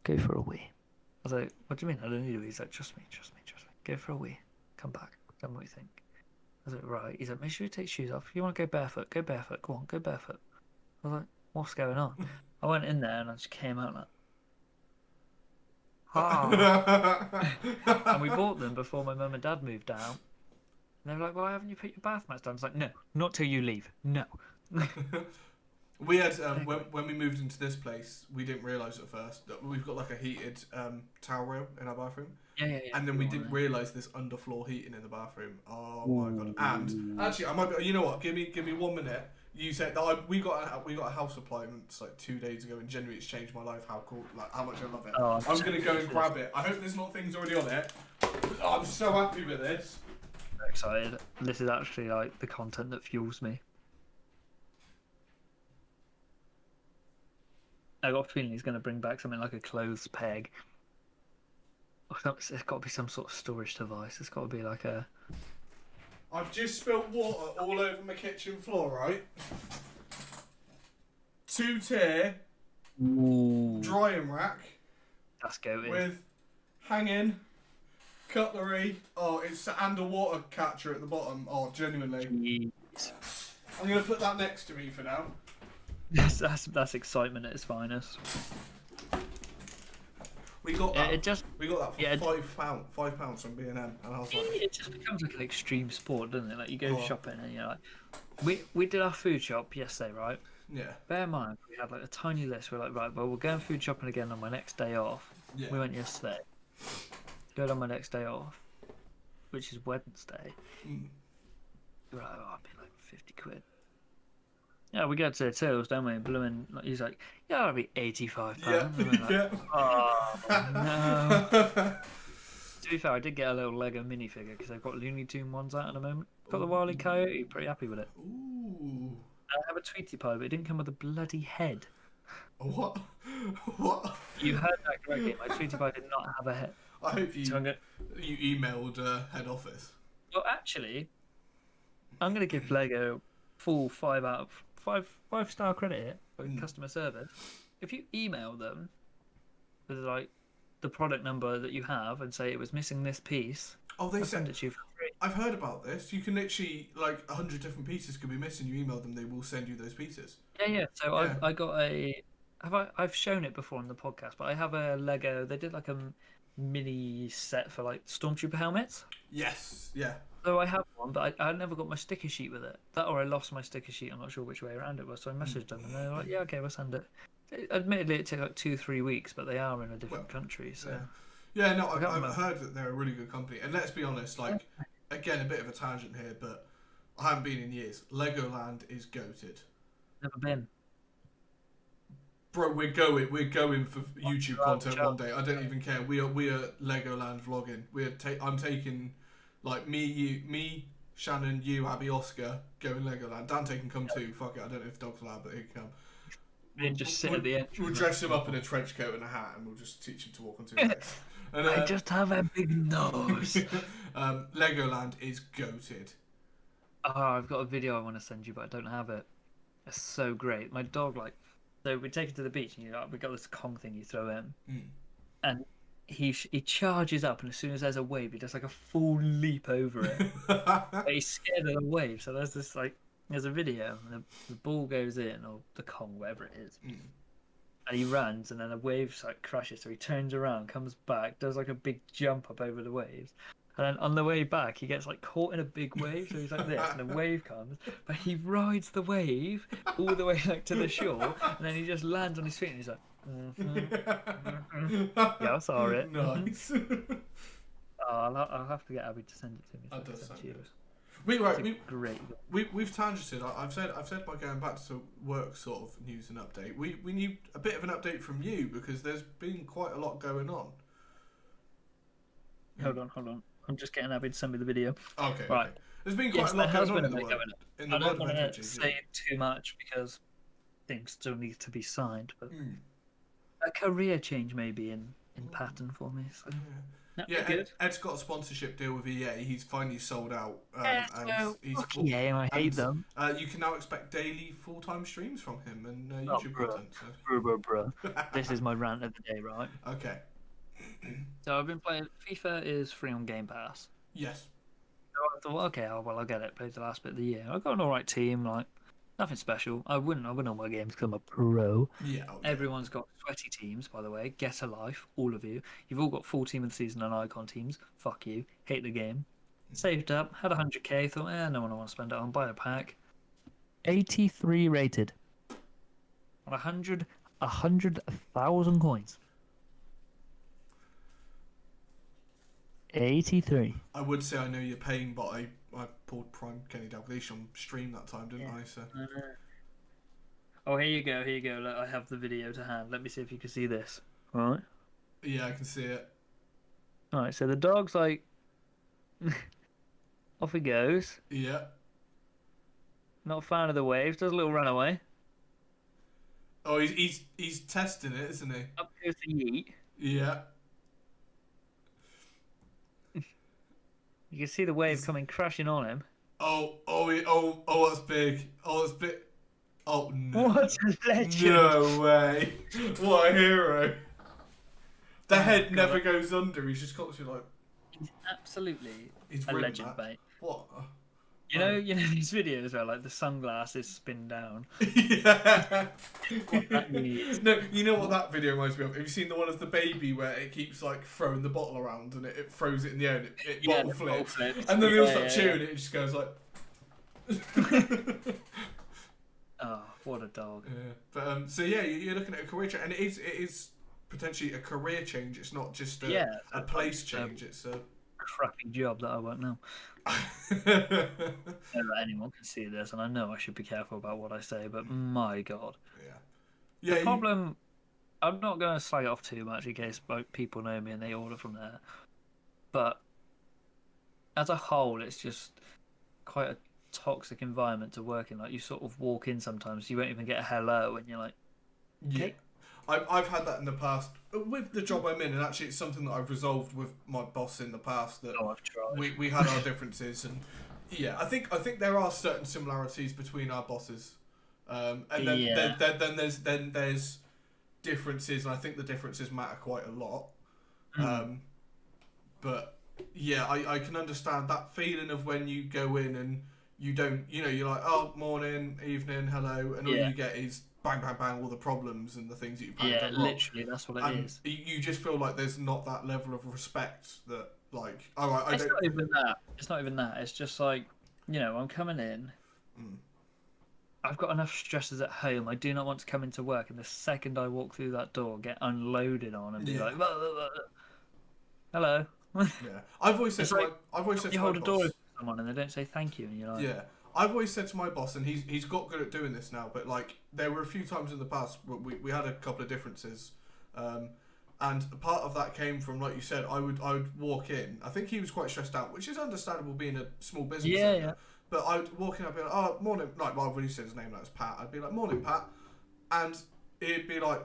go for a wee. I was like, what do you mean? I don't need a wee. He's like, trust me. Go for a wee. Come back. Tell me what you think. I was like, right. He's like, make sure you take shoes off. If you want to go barefoot, go barefoot. Go on, go barefoot. I was like, what's going on? I went in there, and I just came out like, and we bought them before my mum and dad moved out. And they were like, why haven't you put your bath mats down? I was like, no, not till you leave. No. We had when we moved into this place, we didn't realise at first that we've got like a heated towel rail in our bathroom. Yeah. And then we didn't realise this underfloor heating in the bathroom. Oh my god! And actually, I might be. You know what? Give me 1 minute. You said that we got a house appliance like 2 days ago, and genuinely it's changed my life. How cool! Like how much I love it. Oh, I'm gonna go and grab it. I hope there's not things already on it. Oh, I'm so happy with this. I'm excited. This is actually like the content that fuels me. I got a feeling he's going to bring back something like a clothes peg. There's got to be some sort of storage device. It's got to be like a... I've just spilt water all over my kitchen floor, right? 2-tier drying rack. That's goated. With hanging cutlery. Oh, it's an underwater catcher at the bottom. Oh, genuinely. Jeez. I'm going to put that next to me for now. That's excitement at its finest. We got that. We got that for £5 from B&M, and I was like, it just becomes like an extreme sport, doesn't it? Like you go shopping and you're like, we did our food shop yesterday, right? Yeah. Bear in mind, we had like a tiny list. We're like, right, well, we're going food shopping again on my next day off. Yeah. We went yesterday. Go on my next day off, which is Wednesday. We're like, oh, I'd be like 50 quid. Yeah, we go to the tills, don't we? Blooming, he's like, yeah, it'll be £85. Yeah. Like, Yeah. oh no. To be fair, I did get a little Lego minifigure because they've got Looney Tune ones out at the moment. Got the Wile E. Coyote, pretty happy with it. Ooh. I have a Tweety Pie, but it didn't come with a bloody head. What? What? You heard that correctly. My Tweety Pie did not have a head. I hope you So you emailed head office. Well, actually, I'm going to give Lego full 5 out of 5-star credit for customer service. If you email them with like the product number that you have and say it was missing this piece, they send it to you for free. I've heard about this. You can literally, like, 100 different pieces could be missing. You email them, they will send you those pieces. Yeah. So yeah. I got a. I've shown it before on the podcast, but I have a Lego. They did like a mini set for like Stormtrooper helmets. Yes. Yeah. So I have one, but I never got my sticker sheet with it. That or I lost my sticker sheet. I'm not sure which way around it was. So I messaged them and they're like, "Yeah, okay, we'll send it." Admittedly, it took like 2-3 weeks, but they are in a different country. So yeah, no, I've heard that they're a really good company. And let's be honest, like, again, a bit of a tangent here, but I haven't been in years. Legoland is goated. Never been. Bro, we're going for YouTube content one day. I don't even care. We are Legoland vlogging. I'm taking, like, me, Shannon, you, Abby, Oscar going Legoland. Dante can come too. Fuck it. I don't know if dog's allowed, but he can come. We'll just sit at the end. We'll dress him up in a trench coat and a hat, and we'll just teach him to walk on two legs. And, I just have a big nose. Legoland is goated. Oh, I've got a video I want to send you, but I don't have it. It's so great. My dog, like, so we take it to the beach, and we got this Kong thing you throw in, and he charges up, and as soon as there's a wave, he does like a full leap over it. But he's scared of the wave, so there's a video, and the ball goes in, or the Kong, whatever it is, and he runs, and then a wave like crashes, so he turns around, comes back, does like a big jump up over the waves. And then on the way back, he gets like caught in a big wave, so he's like this, and the wave comes, but he rides the wave all the way like to the shore, and then he just lands on his feet, and he's like, yeah, I saw it. Nice. I'll have to get Abby to send it to me. That does sound good. Great. We've tangented. I've said by going back to work sort of news and update. We need a bit of an update from you because there's been quite a lot going on. Hold on. I'm just getting Abby to send me the video. Okay. Right. Okay. There's been quite a lot going on in the world. I don't want to say too much because things still need to be signed. But a career change maybe in pattern for me. So. Ed's got a sponsorship deal with EA. He's finally sold out. EA, I hate them. You can now expect daily full-time streams from him and YouTube content. Bro. This is my rant of the day, right? Okay. So I've been playing. FIFA is free on Game Pass. Yes. So I thought, okay, I'll get it. Played the last bit of the year. I've got an alright team, like nothing special. I win all my games because I'm a pro. Yeah. Okay. Everyone's got sweaty teams, by the way. Get a life, all of you. You've all got full team of the season and icon teams. Fuck you. Hate the game. Saved up, had 100k. Thought, no one wants to spend it on. Buy a pack. 83 rated. 100,000 coins. 83. I would say I know your pain, but I pulled Prime Kenny Dalglish on stream that time, didn't I? So. Oh, here you go. Here you go. Look, I have the video to hand. Let me see if you can see this. All right. Yeah, I can see it. All right. So the dog's like, off he goes. Yeah. Not a fan of the waves. Does a little runaway. Oh, he's testing it, isn't he? Up goes the yeet. Yeah. You can see the wave coming crashing on him. Oh, that's big. Oh, that's big. Oh, no. What a legend. No way. What a hero. The head God. never goes under. He's just constantly like... He's absolutely He's a ridden legend, that. mate. What? You know these videos where like the sunglasses spin down. Yeah. What that means. No, you know what that video reminds me of? Have you seen the one of the baby where it keeps like throwing the bottle around and it throws it in the air and it Yeah, bottle the bottle flips, flips. and then they all Yeah, start yeah, cheering it. It just goes like. Oh, what a dog. Yeah. But so yeah, you're looking at a career change, and it is potentially a career change. It's not just a place change. It's a crappy job that I won't know. Anyone can see this, and I know I should be careful about what I say, but my God. Yeah. The problem, I'm not going to slag it off too much in case people know me and they order from there, but as a whole, it's just quite a toxic environment to work in. Like, you sort of walk in sometimes, you won't even get a hello, and you're like, okay. Yeah. I've had that in the past with the job I'm in, and actually it's something that I've resolved with my boss in the past. That I've tried. we had our differences, and yeah, I think there are certain similarities between our bosses, and then there's differences, and I think the differences matter quite a lot. But yeah, I can understand that feeling of when you go in and you don't, you're like, oh, morning, evening, hello, and all you get is bang, bang, bang, all the problems and the things that you've done wrong. Literally, that's what it is. You just feel like there's not that level of respect that, like, all right, It's not even that. It's not even that. It's just like, I'm coming in. I've got enough stresses at home. I do not want to come into work, and the second I walk through that door, get unloaded on and be like, blah, blah, blah. Hello. Yeah, I've always said you hold a door to someone and they don't say thank you, and you're like, yeah. I've always said to my boss, and he's got good at doing this now, but like there were a few times in the past where we had a couple of differences, and part of that came from, like you said, I would walk in. I think he was quite stressed out, which is understandable being a small business owner. Yeah. But I would walk in, I'd be like, oh, morning, like, well, when he said his name, that was Pat, I'd be like, morning, Pat, and he'd be like,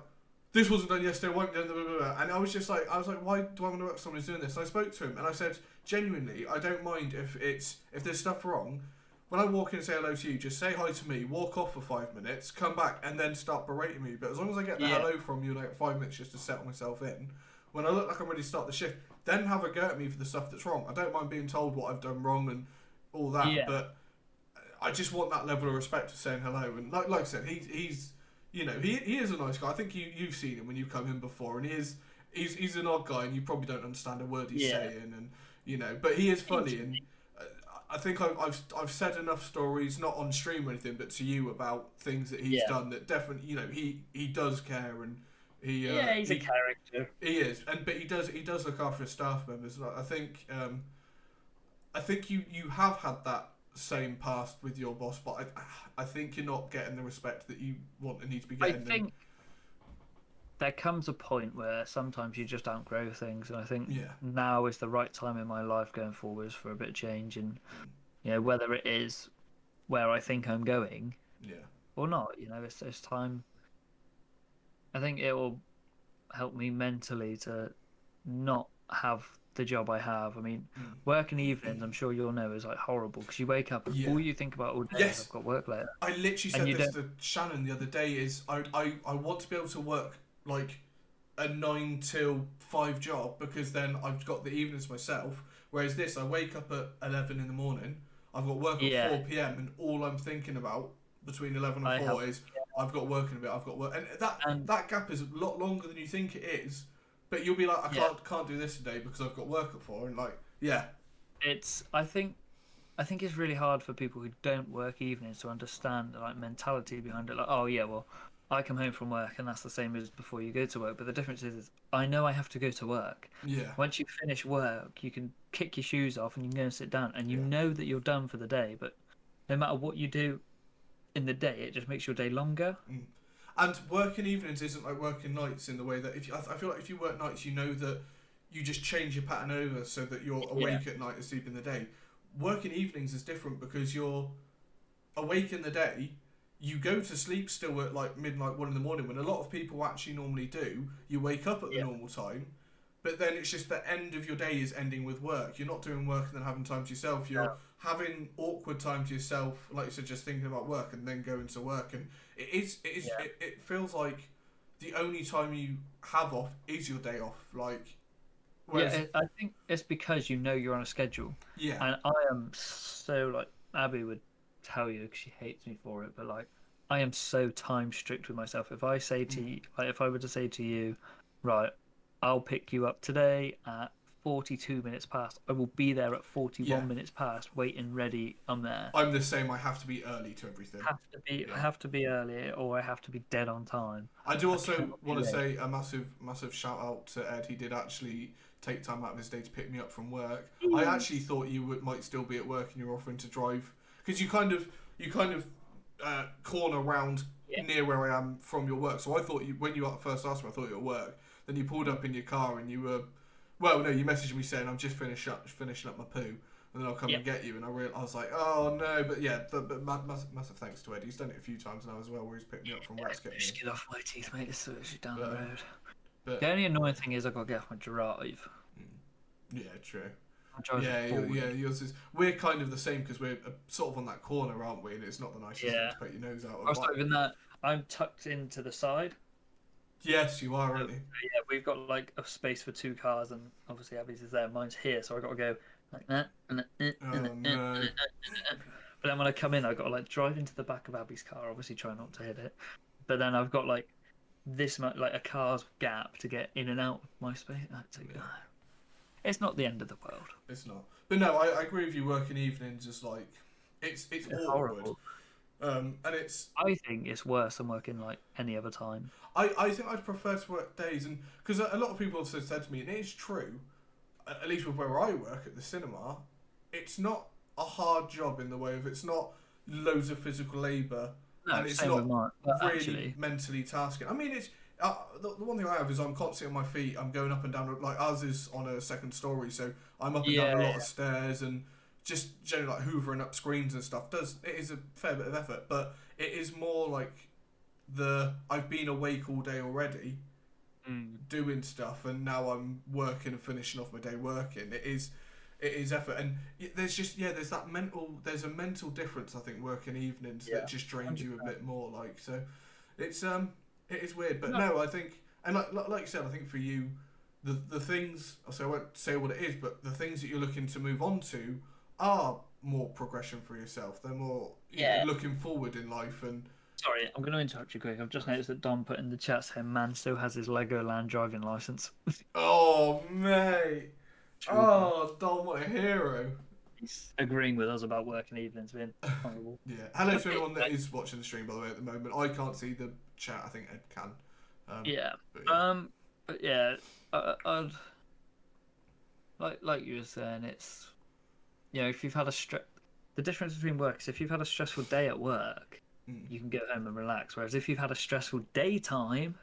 this wasn't done yesterday, won't be done, blah, blah, blah. And I was like, why do I want to work with someone who's doing this? And I spoke to him, and I said, genuinely, I don't mind if there's stuff wrong. When I walk in and say hello to you, just say hi to me, walk off for 5 minutes, come back, and then start berating me. But as long as I get the hello from you, like 5 minutes just to settle myself in, when I look like I'm ready to start the shift, then have a go at me for the stuff that's wrong. I don't mind being told what I've done wrong and all that, but I just want that level of respect for saying hello. And like I said, he's he is a nice guy. I think you've seen him when you've come in before, and he's an odd guy, and you probably don't understand a word he's saying, and but he is funny, and I think I've said enough stories, not on stream or anything, but to you about things that he's done that definitely he does care, and he's a character. He is, but he does look after his staff members. I think you have had that same past with your boss, but I think you're not getting the respect that you want and need to be getting. I think there comes a point where sometimes you just outgrow things, and I think now is the right time in my life going forwards for a bit of change, and whether it is where I think I'm going or not, it's time. I think it will help me mentally to not have the job I have. I mean, working evenings, I'm sure you'll know, is like horrible, because you wake up and all you think about all day is I've got work later. I literally said this to Shannon the other day, is I want to be able to work like a 9 till 5 job, because then I've got the evenings myself, whereas this, I wake up at 11 in the morning, I've got work at 4 p.m, and all I'm thinking about between 11 and 4 is I've got work in a bit, I've got work, and that gap is a lot longer than you think it is. But you'll be like, I can't do this today because I've got work at 4, and like, it's. I think it's really hard for people who don't work evenings to understand the mentality behind it. Like, oh yeah, well, I come home from work and that's the same as before you go to work. But the difference is I know I have to go to work. Yeah, Once you finish work, you can kick your shoes off and you can go and sit down, and you yeah. know that you're done for the day. But no matter what you do in the day, it just makes your day longer. Mm. And working evenings isn't like working nights in the way that if you, I feel like if you work nights, you know that you just change your pattern over so that you're Yeah, awake at night and sleep in the day. Working evenings is different because you're awake in the day. You go to sleep still at like midnight, 1 in the morning, when a lot of people actually normally do. You wake up at the yeah, normal time, but then it's just the end of your day is ending with work. You're not doing work and then having time to yourself. You're having awkward time to yourself, like you said, just thinking about work and then going to work. And yeah, it feels like the only time you have off is your day off. Like, yeah. whereas, I think it's because you know you're on a schedule, yeah, and I am so like Abby would tell you because she hates me for it, but like I am so time strict with myself. If I say to mm, you, like if I were to say to you, right, I'll pick you up today at 42 minutes past. I will be there at yeah, 41 minutes past, waiting, ready. I'm there. I'm the same. I have to be early to everything. I Yeah. have to be early, or I have to be dead on time. I do I also cannot be want to late. say a massive shout out to Ed. He did actually take time out of his day to pick me up from work. I actually thought you might still be at work and you're offering to drive because you kind of corner round Yeah, near where I am from your work. So I thought you when you first asked me, I thought you were at work. Then you pulled up in your car and you were, well, no, you messaged me saying I'm just finishing up my poo. And then I'll come yeah. and get you. And I was like, oh no, but yeah, massive thanks to Ed. He's done it a few times now as well, where he's picked me up from work to get me. Just get off my teeth, mate. It's literally down the But, road. The but only annoying thing is I got to get off my drive. yeah, true. My drive's Yeah, boring. yours is. We're kind of the same because we're sort of on that corner, aren't we? And it's not the nicest thing Yeah. to put your nose out I of. was not even that. I'm tucked into the side. Yes, you are, So, aren't you? yeah, we've got like a space for two cars, and obviously Abby's is there. Mine's here, so I got to go like that. Oh no. But then when I come in, I got to like drive into the back of Abby's car. Obviously, try not to hit it. But then I've got like this much, like a car's gap to get in and out of my space. Yeah, It's not the end of the world. it's not. But no, I agree with you. Working evenings is like it's It's awkward. horrible. And it's I think it's worse than working like any other time. I think I'd prefer to work days, and because a lot of people have said to me, and it is true, at least with where I work at the cinema, it's not a hard job in the way of it's not loads of physical labour, No, and it's same with not mine. But really actually, mentally tasking. I mean, it's the one thing I have is I'm constantly on my feet. I'm going up and down. Like ours is on a second story, so I'm up and down a yeah, lot of stairs and just generally like hoovering up screens and stuff. It is a fair bit of effort, but it is more like I've been awake all day already mm, doing stuff, and now I'm working and finishing off my day working. It is effort, and there's a mental difference. I think working evenings yeah, that just drains you a 100%. bit more. Like so, it's it is weird, but No, no, I think and like you said, I think for you, the things so I won't say what it is, but the things that you're looking to move on to are more progression for yourself. They're more yeah. looking forward in life, and Sorry, I'm going to interrupt you quick. I've just noticed that Don put in the chat saying man still has his Legoland driving license. oh mate, Trooper. oh Don, what a hero. He's agreeing with us about working evenings being horrible. Yeah. Hello to anyone that is watching the stream, by the way, at the moment. I can't see the chat. I think Ed can. Yeah. But yeah. But yeah, I'd like you were saying, it's if you've had the difference between work is if you've had a stressful day at work, Mm, you can go home and relax. Whereas if you've had a stressful daytime,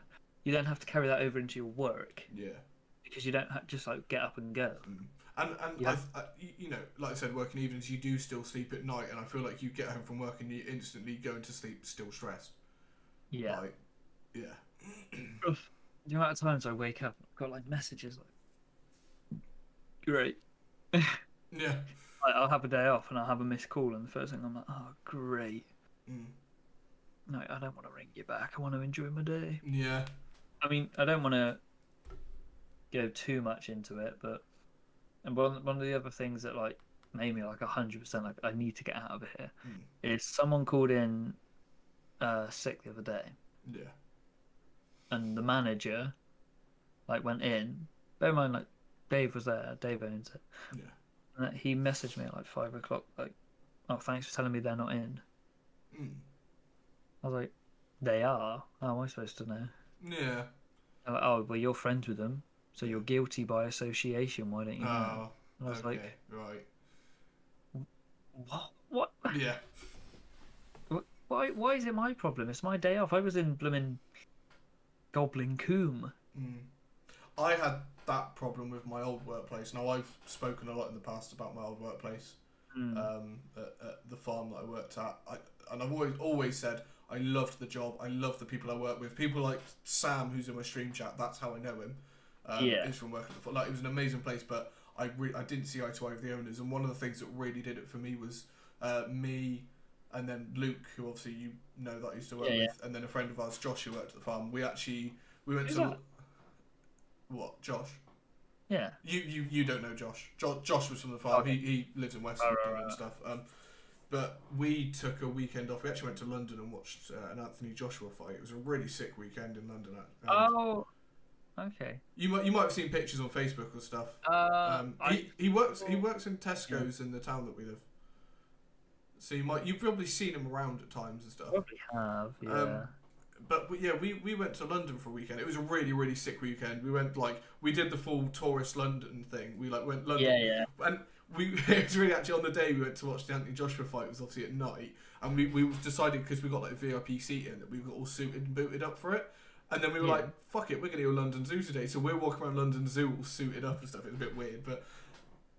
you then have to carry that over into your work yeah. because you don't just like get up and go. Mm. And Yeah. like I said, working evenings, you do still sleep at night, and I feel like you get home from work and you instantly go into sleep still stressed. Yeah. Like, yeah. The amount of times I wake up, I've got like messages like, great. Yeah. Like, I'll have a day off and I'll have a missed call, and the first thing I'm like, oh, great. Mm. No, I don't want to ring you back. I want to enjoy my day. Yeah. I mean, I don't want to go too much into it, but and one of the other things that like made me like 100% like I need to get out of here Mm. is someone called in sick the other day, Yeah. and the manager like went in. Bear in mind, like Dave was there. Dave owns it. Yeah. And he messaged me at like 5 o'clock, like, "Oh, thanks for telling me they're not in." Mm. I was like, They are. How am I supposed to know? Yeah. They're like, oh, well, you're friends with them, so Yeah. you're guilty by association. Why don't you know? Oh. And I was Okay. like, Right. what? What? Yeah. Why? Why is it my problem? It's my day off. I was in blooming Goblin Coombe. Mm. I had that problem with my old workplace. Now I've spoken a lot in the past about my old workplace, Mm. at the farm that I worked at. And I've always said I loved the job. I love the people I work with. People like Sam, who's in my stream chat. That's how I know him. Yeah. Is from working at the farm. Like, it was an amazing place, but I didn't see eye to eye with the owners. And one of the things that really did it for me was me. And then Luke, who obviously you know that I used to work with, and then a friend of ours, Josh, who worked at the farm. We went Who's to that? what, Josh? Yeah. You don't know Josh. Josh was from the farm. Okay. He lives in West London and stuff. But we took a weekend off. We actually went to London and watched an Anthony Joshua fight. It was a really sick weekend in London. And Oh. Okay. you might have seen pictures on Facebook or stuff. He works in Tesco's in the town that we live. So you've probably seen him around at times and stuff. Probably have. Yeah. But yeah, we went to London for a weekend. It was a really, really sick weekend. We went we did the full tourist London thing. We went London. Yeah. And it was really actually on the day we went to watch the Anthony Joshua fight. It was obviously at night, and we decided, because we got like VIP seating, that we got all suited and booted up for it. And then we were like, fuck it, we're gonna go to London Zoo today. So we're walking around London Zoo all suited up and stuff. It was a bit weird, but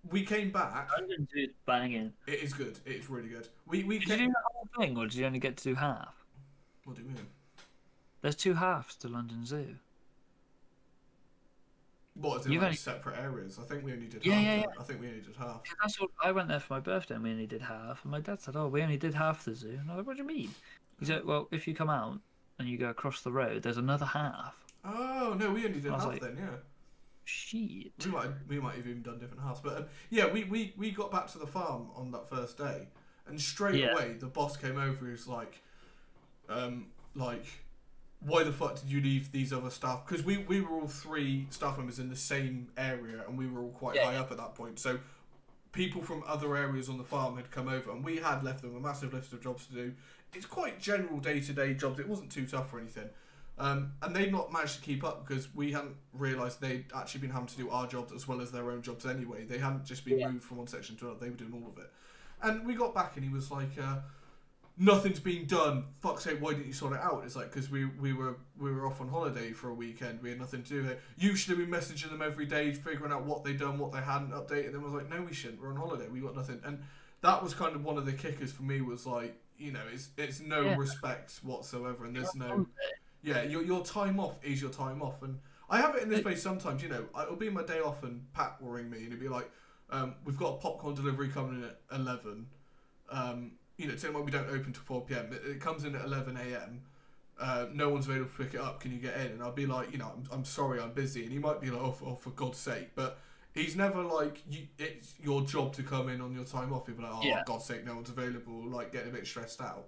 we came back. London Zoo's banging. It is good. It is really good. Did you do the whole thing, or did you only get to do half? What do you mean? There's 2 halves to London Zoo. What, is it separate areas? I think we only did half. Yeah. I think we only did half. That's what I went there for my birthday, and we only did half. And my dad said, "Oh, we only did half the zoo." And I was like, "What do you mean?" He said, "Well, if you come out and you go across the road, there's another half." Oh no, we only did half like, then. Yeah. Shit. We might have even done different halves, but yeah, we got back to the farm on that first day, and straight away the boss came over. He was like, why the fuck did you leave these other staff? Because we were all 3 staff members in the same area, and we were all quite high up at that point. So people from other areas on the farm had come over, and we had left them a massive list of jobs to do. It's quite general day-to-day jobs. It wasn't too tough or anything. And they'd not managed to keep up, because we hadn't realised they'd actually been having to do our jobs as well as their own jobs anyway. They hadn't just been moved from one section to another. They were doing all of it. And we got back, and he was like, nothing's been done. Fuck's sake, why didn't you sort it out? It's like, because we were off on holiday for a weekend. We had nothing to do with it. You should have been messaging them every day, figuring out what they'd done, what they hadn't, updated them. I was like, no, we shouldn't. We're on holiday. We got nothing. And that was kind of one of the kickers for me, was like, it's no respect whatsoever, and there's no... Yeah, your time off is your time off. And I have it in this place sometimes, it'll be my day off and Pat will ring me and he'll be like, we've got a popcorn delivery coming in at 11. Tell me we don't open till 4 p.m. It comes in at 11 a.m. No one's available to pick it up. Can you get in? And I'll be like, I'm sorry, I'm busy. And he might be like, oh, for God's sake. But he's never like, it's your job to come in on your time off. He'll be like, oh, for God's sake, no one's available. Like, getting a bit stressed out.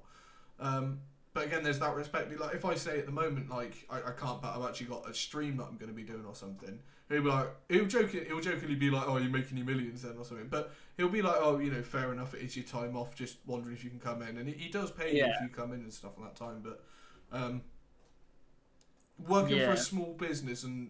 But again, there's that respect. Like, if I say at the moment, like, I can't, but I've actually got a stream that I'm going to be doing or something, he'll be like, he'll jokingly be like, oh, you're making your millions then or something. But he'll be like, oh, fair enough, it is your time off, just wondering if you can come in. And he does pay you if you come in and stuff on that time. But working for a small business, and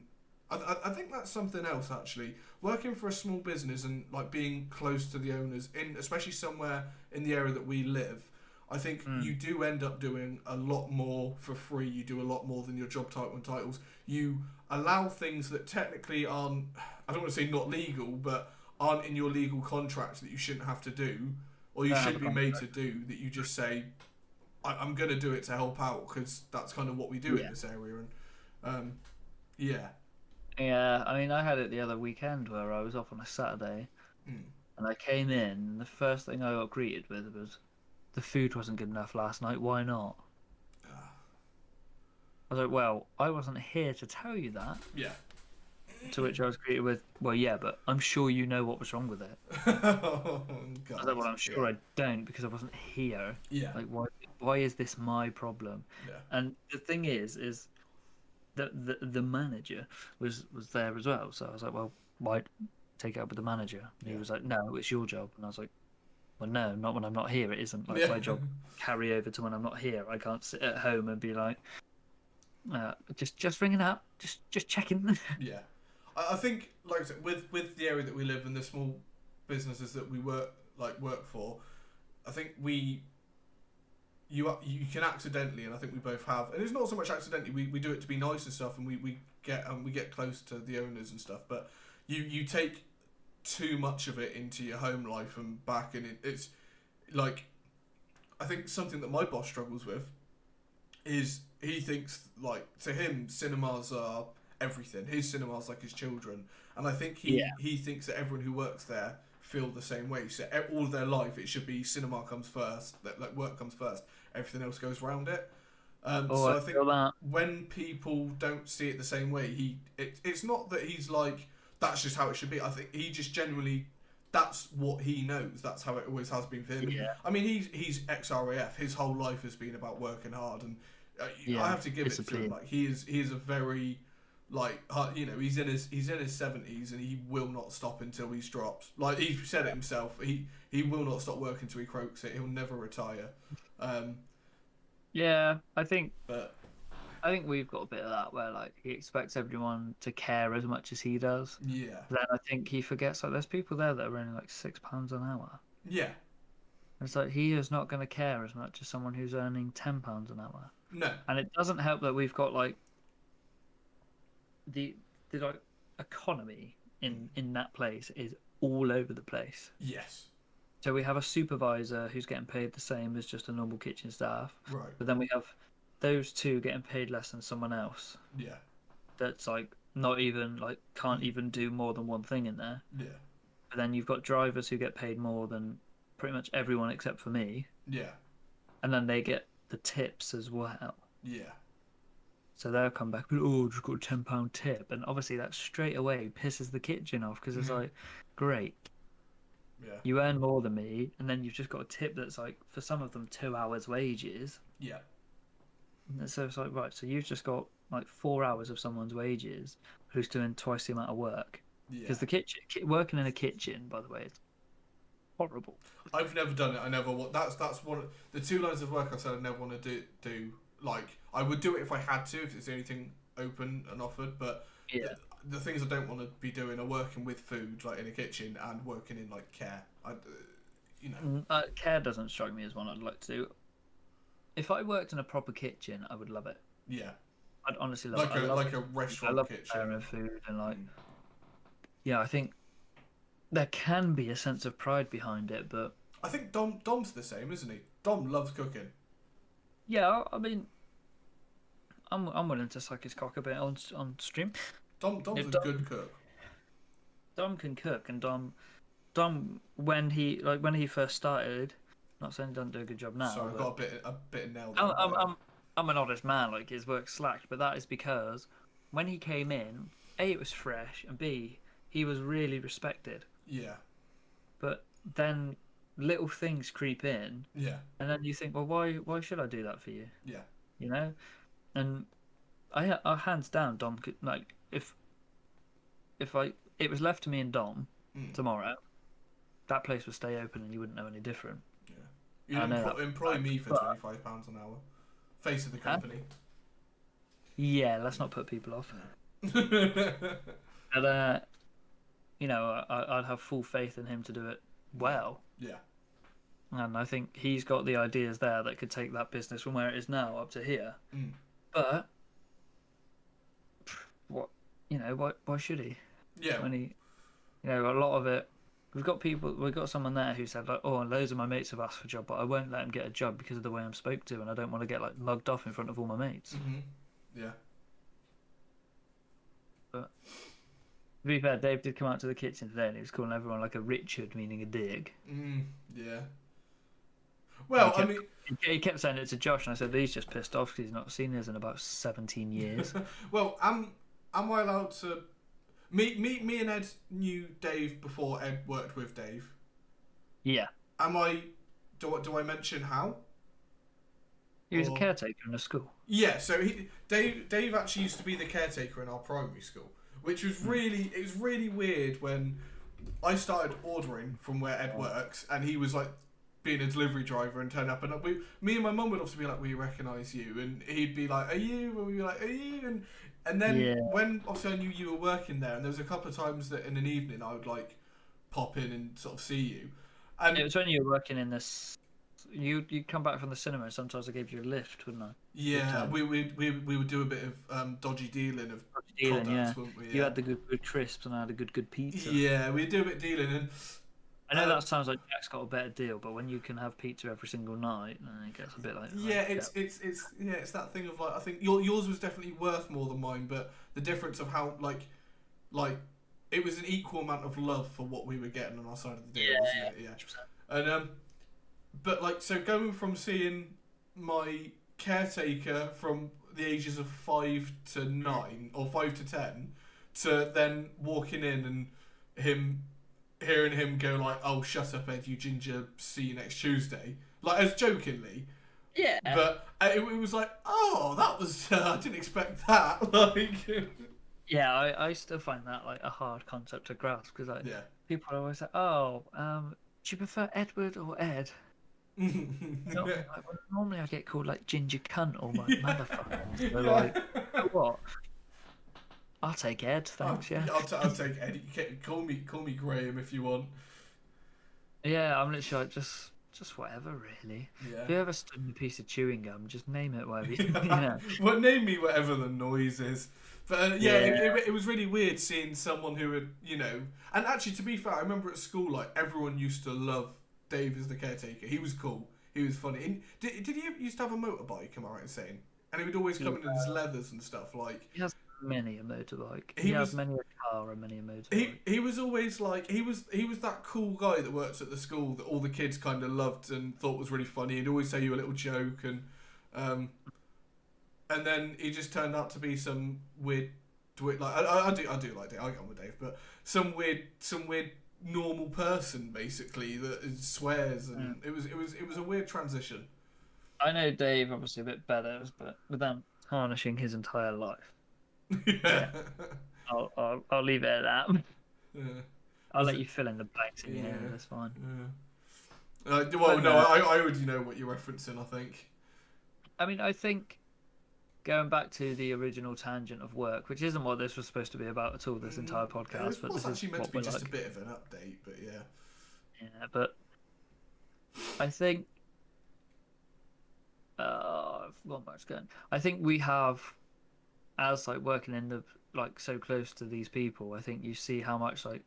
I think that's something else, actually. Working for a small business and, like, being close to the owners, especially somewhere in the area that we live, I think you do end up doing a lot more for free. You do a lot more than your job title and titles. You allow things that technically aren't, I don't want to say not legal, but aren't in your legal contract that you shouldn't have to do, or you shouldn't be made to do, that you just say, I'm going to do it to help out, because that's kind of what we do in this area. And Yeah, I mean, I had it the other weekend where I was off on a Saturday, and I came in, and the first thing I got greeted with was, the food wasn't good enough last night, why not? I was like, well, I wasn't here to tell you that. Yeah. To which I was greeted with, well, yeah, but I'm sure you know what was wrong with it. Oh, God. I was like, well, I'm sure I don't, because I wasn't here. Yeah. Like, why is this my problem? Yeah. And the thing is the manager was there as well. So I was like, well, why take it up with the manager? And he was like, no, it's your job. And I was like, well, no, not when I'm not here. It isn't like Yeah. my job carry over to when I'm not here. I can't sit at home and be like, just ringing up, just checking. Yeah. I think, like I said, with the area that we live in, the small businesses that we work for, I think you can accidentally, and I think we both have, and it's not so much accidentally. We do it to be nice and stuff, and we get close to the owners and stuff. But you take too much of it into your home life and back, and it's like, I think something that my boss struggles with is he thinks, like, to him cinemas are everything. His cinemas like his children, and I think he thinks that everyone who works there feel the same way. So all of their life it should be cinema comes first, like work comes first, everything else goes around it. So I think when people don't see it the same way, it's not that he's like, that's just how it should be. I think he just genuinely, that's what he knows. That's how it always has been for him. Yeah. I mean, he's ex-RAF. His whole life has been about working hard, and I have to give it to him. Like, he is a very, like, he's in his 70s, and he will not stop until he's dropped. Like, he said it himself. He will not stop working until he croaks it. He'll never retire. Yeah, I think we've got a bit of that where, like, he expects everyone to care as much as he does. Yeah. Then I think he forgets, like, there's people there that are earning like £6 an hour. Yeah. It's like, he is not going to care as much as someone who's earning £10 an hour. No. And it doesn't help that we've got, like, the like economy in that place is all over the place. Yes. So we have a supervisor who's getting paid the same as just a normal kitchen staff. Right. But then we have those two getting paid less than someone else. Yeah. That's like not even, like, can't even do more than one thing in there. Yeah. But then you've got drivers who get paid more than pretty much everyone except for me. Yeah. And then they get the tips as well. Yeah. So they'll come back, oh, just got a £10 tip. And obviously that straight away pisses the kitchen off, because it's like, great. Yeah. You earn more than me, and then you've just got a tip that's like, for some of them, 2 hours wages. Yeah. And so it's like, right, so you've just got like 4 hours of someone's wages who's doing twice the amount of work. Because the kitchen, working in a kitchen, by the way, is horrible. I've never done it. I never want. That's one of the 2 lines of work I said I never want to do. Like, I would do it if I had to, if it's the only thing open and offered. But the things I don't want to be doing are working with food, like in a kitchen, and working in like care. Care doesn't strike me as one I'd like to do. If I worked in a proper kitchen, I would love it. Yeah. I'd honestly love it. Like a restaurant I love kitchen. preparing food and like. Yeah, I think there can be a sense of pride behind it, but I think Dom's the same, isn't he? Dom loves cooking. Yeah, I mean, I'm willing to suck his cock a bit on stream. Dom's a good cook. Dom can cook, and Dom when he first started, not saying he doesn't do a good job now. So I've got a bit of nail. I'm an honest man. Like, his work slacked, but that is because when he came in, A, it was fresh, and B, he was really respected. Yeah. But then little things creep in. Yeah. And then you think, well, why should I do that for you? Yeah. You know? And I hands down, Dom could, like, if it was left to me and Dom tomorrow, that place would stay open and you wouldn't know any different. Yeah. You'd employ me for £25 an hour. Face of the company. Yeah, let's not put people off. But you know, I'd have full faith in him to do it well. Yeah. And I think he's got the ideas there that could take that business from where it is now up to here. But why should he? Yeah. When he, you know, a lot of it, we've got someone there who said, like, oh, and loads of my mates have asked for a job, but I won't let him get a job because of the way I'm spoke to, and I don't want to get, like, mugged off in front of all my mates. Yeah. But to be fair, Dave did come out to the kitchen today and he was calling everyone like a Richard, meaning a dig. Yeah. Well, he kept saying it to Josh, and I said he's just pissed off because he's not seen his in about 17 years. Well, am I allowed to? Me and Ed knew Dave before Ed worked with Dave. Yeah. Do I mention how? He was a caretaker in a school. Yeah, so Dave actually used to be the caretaker in our primary school, which was really weird when I started ordering from where Ed works, and he was like being a delivery driver and turn up, and me and my mum would obviously be like, "We recognise you," and he'd be like, "Are you?" And we'd be like, "Are you?" And then when obviously I knew you were working there, and there was a couple of times that in an evening I would like pop in and sort of see you. And it was when you were working in this. You'd come back from the cinema, and sometimes I gave you a lift, wouldn't I? yeah, we would do a bit of dodgy dealing of products, wouldn't we? Yeah. You had the good crisps, and I had a good pizza. Yeah, we'd do a bit of dealing, and I know that sounds like Jack's got a better deal, but when you can have pizza every single night, then it gets a bit like it's that thing of like, I think yours was definitely worth more than mine, but the difference of how like it was an equal amount of love for what we were getting on our side of the deal, wasn't it? Yeah. 100%. And but like, so going from seeing my caretaker from the ages of 5 to 9 or 5 to 10 to then walking in and hearing him go like, "Oh, shut up, Ed, you ginger, see you next Tuesday," like as jokingly. Yeah. But it was like, oh, that was I didn't expect that. Like. Yeah, I still find that like a hard concept to grasp, because like people are always like, "Oh, do you prefer Edward or Ed?" Like, well, normally I get called like ginger cunt or like motherfucker. So like, you know what? I'll take Ed, thanks. I'll take Ed. You can call me Graham if you want. Yeah, I'm literally like just whatever, really. Yeah. If you ever stood in a piece of chewing gum, just name it whatever you know. Well, name me whatever the noise is. But it was really weird seeing someone who had, you know, and actually to be fair, I remember at school like everyone used to love Dave as the caretaker. He was cool. He was funny. And did he used to have a motorbike? Am I right in saying? And he would always come in his leathers and stuff. Like he has many a motorbike. He has many a car and many a motorbike. He was always like he was that cool guy that works at the school that all the kids kind of loved and thought was really funny. He'd always say you a little joke, and then he just turned out to be some weird like I do like Dave. I get on with Dave, but some weird normal person basically that swears, and it was a weird transition. I know Dave obviously a bit better, but without tarnishing his entire life. Yeah. I'll leave it at that. Yeah. I'll let you fill in the blanks in your head. That's fine. Yeah. Well, no, I already know what you're referencing. I think. I mean, I think going back to the original tangent of work, which isn't what this was supposed to be about at all. This entire podcast, but this is actually meant to be just a bit of an update. But yeah. Yeah, but I think. I've gone back to going. I think we have, as like working in the like so close to these people. I think you see how much like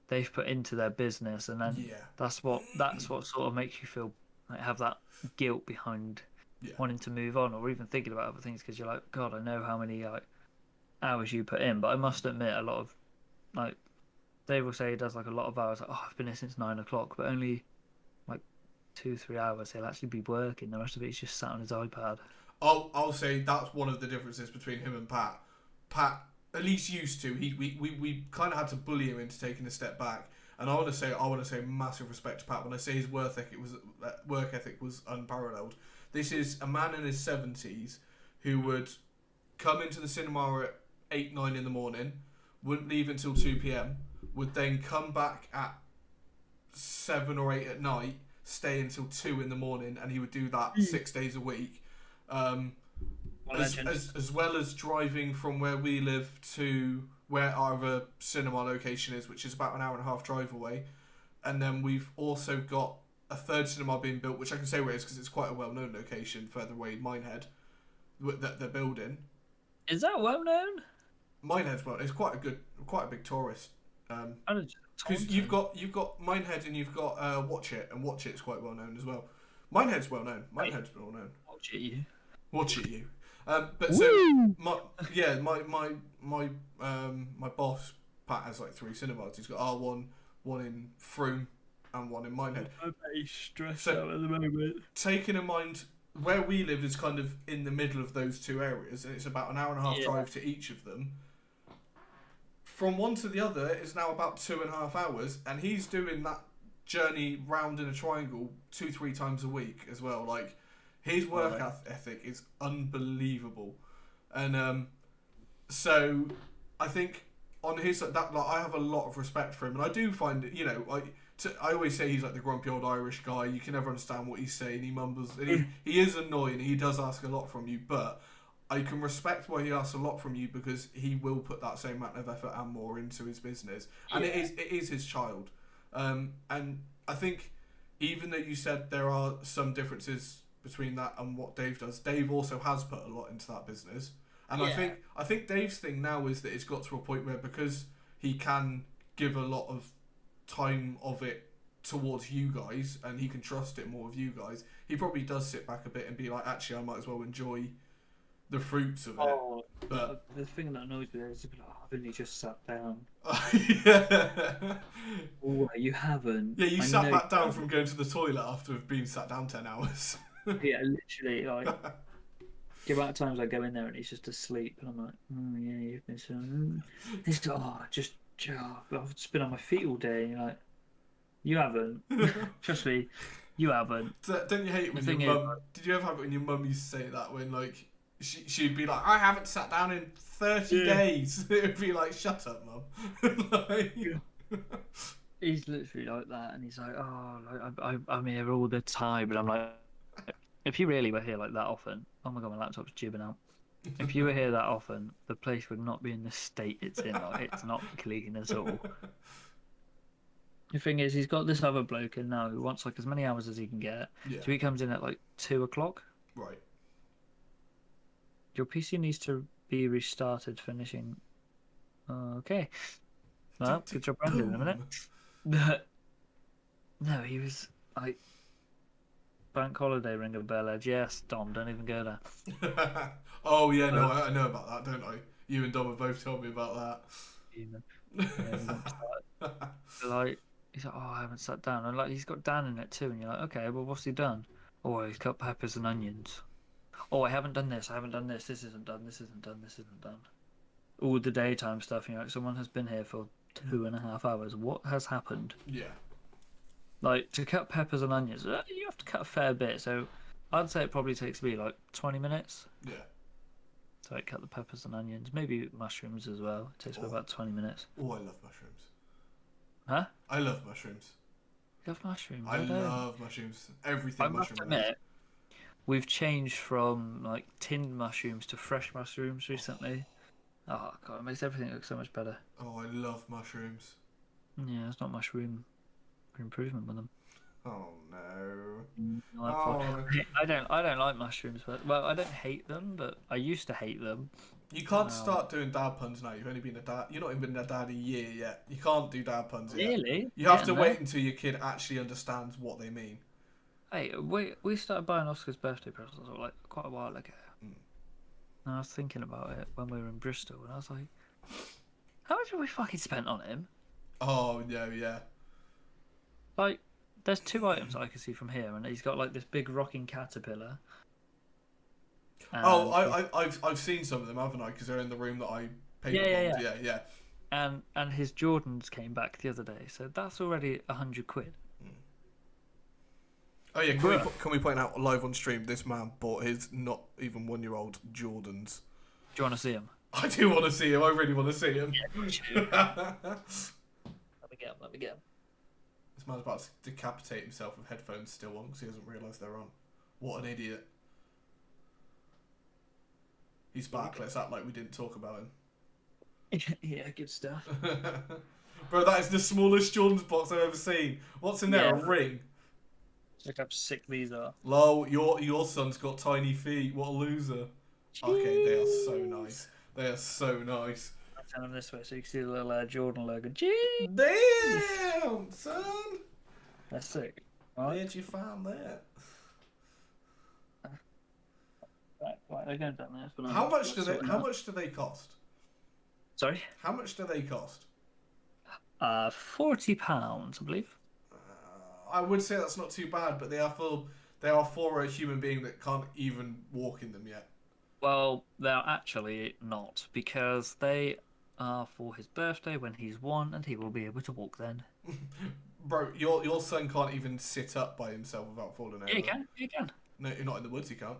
they've put into their business, and then that's what sort of makes you feel like have that guilt behind wanting to move on or even thinking about other things, because you're like, God, I know how many like hours you put in, but I must admit a lot of like Dave will say he does like a lot of hours. Like, oh, I've been here since 9 o'clock, but only 2-3 hours he'll actually be working. The rest of it he's just sat on his iPad. I'll say that's one of the differences between him and Pat. Pat at least used to. We kind of had to bully him into taking a step back. And I want to say massive respect to Pat when I say his work ethic was unparalleled. This is a man in his 70s who would come into the cinema at 8-9 in the morning, wouldn't leave until 2 p.m, would then come back at 7 or 8 at night, stay until 2 in the morning, and he would do that 6 days a week. As well as driving from where we live to where our other cinema location is, which is about an hour and a half drive away. And then we've also got a third cinema being built, which I can say where it is because it's quite a well-known location further away, Minehead, that they're building. Is that well-known? Minehead's well. It's quite a big tourist. Because you've got Minehead and you've got Watch It, and Watch It is quite well known as well. Minehead's well known. Minehead's well known. Watch it, you. Watch it, you. But so my boss Pat has like 3 cinemas. He's got one in Frome and one in Minehead. I'm very stressed out at the moment. Taking in mind where we live is kind of in the middle of those 2 areas, and it's about an hour and a half drive to each of them. From one to the other is now about 2.5 hours, and he's doing that journey round in a triangle 2-3 times a week as well. Like, his work ethic is unbelievable, and so I think on his that, like, I have a lot of respect for him, and I do find it, you know, like, I always say he's like the grumpy old Irish guy. You can never understand what he's saying. He mumbles. And he is annoying. He does ask a lot from you, but I can respect why he asks a lot from you because he will put that same amount of effort and more into his business, and it is his child. And I think even though you said there are some differences between that and what Dave does, Dave also has put a lot into that business. And I think Dave's thing now is that it's got to a point where because he can give a lot of time of it towards you guys and he can trust it more with you guys, he probably does sit back a bit and be like, actually, I might as well enjoy the fruits of it. But the thing that annoys me is, I've only just sat down. Yeah. Oh, you haven't. Yeah, you sat back down from going to the toilet after being sat down 10 hours. Yeah, literally, like, the amount of times I go in there and he's just asleep, and I'm like, oh yeah, you've been so... I've just been on my feet all day, and you're like, you haven't. Trust me, you haven't. Don't you hate it when your mum... Did you ever have it when your mum used to say that, when, like, she'd be like, I haven't sat down in 30 days. It would be like, shut up, mum. Like... He's literally like that, and he's like, oh, like, I'm here all the time, and I'm like, if you really were here like that often, oh my god, my laptop's jibbing out. If you were here that often, the place would not be in the state it's in. Like, it's not clean at all. The thing is, he's got this other bloke in now who wants like as many hours as he can get. Yeah. So he comes in at like 2 o'clock. Right. Your PC needs to be restarted, finishing. Okay. Well, good job, Brandon, in a minute. No, he was like... Bank holiday ring a bell edge. Yes, Dom, don't even go there. Oh yeah, no, I know about that, don't I? You and Dom have both told me about that. Like, he's like, oh, I haven't sat down, and like he's got Dan in it too, and you're like, okay, well, what's he done? Oh, he's cut peppers and onions. Oh, I haven't done this. I haven't done this. This isn't done. This isn't done. This isn't done. All the daytime stuff. You know, like, someone has been here for 2.5 hours. What has happened? Yeah. Like, to cut peppers and onions, you have to cut a fair bit. So I'd say it probably takes me like 20 minutes. Yeah. So I cut the peppers and onions, maybe mushrooms as well. It takes me about 20 minutes. Oh, I love mushrooms. Huh? I love mushrooms. You love mushrooms? I love mushrooms. Everything I must admit, we've changed from like tinned mushrooms to fresh mushrooms recently. Oh god, it makes everything look so much better. Oh, I love mushrooms. Yeah, it's not much room for improvement with them. Oh no. I don't like mushrooms, but well, I don't hate them, but I used to hate them. You can't start doing dad puns now. You've only been a dad. You're not even been a dad a year yet. You can't do dad puns yet. Really? You have to wait until your kid actually understands what they mean. Hey, we started buying Oscar's birthday presents like quite a while ago. And I was thinking about it when we were in Bristol, and I was like, how much have we fucking spent on him? Oh no, yeah. Like, there's 2 items I can see from here, and he's got like this big rocking caterpillar. I've seen some of them, haven't I? Because they're in the room that I paper bombed. Yeah. And his Jordans came back the other day, so that's already 100 quid. Oh yeah, can we point out live on stream? This man bought his not even 1-year-old Jordans. Do you want to see him? I do want to see him. I really want to see him. Yeah, let me get him. This man's about to decapitate himself with headphones still on because he doesn't realise they're on. What an idiot. He's back. Let's act like we didn't talk about him. Yeah, good stuff. Bro, that is the smallest Jordan's box I've ever seen. What's in there? A ring? Look how sick these are. Lol, your son's got tiny feet. What a loser. Jeez. Okay, they are so nice. They are so nice. I'll turn them this way so you can see the little Jordan logo. Jeez. Damn, son. That's sick. Right. Where'd you find that? Right, they're going down there. How much do they cost? Sorry? How much do they cost? £40, I believe. I would say that's not too bad, but they are for a human being that can't even walk in them yet. Well, they're actually not, because they are for his birthday when he's 1, and he will be able to walk then. Bro, your son can't even sit up by himself without falling over. Yeah, he can. No, you're not in the woods. He can't.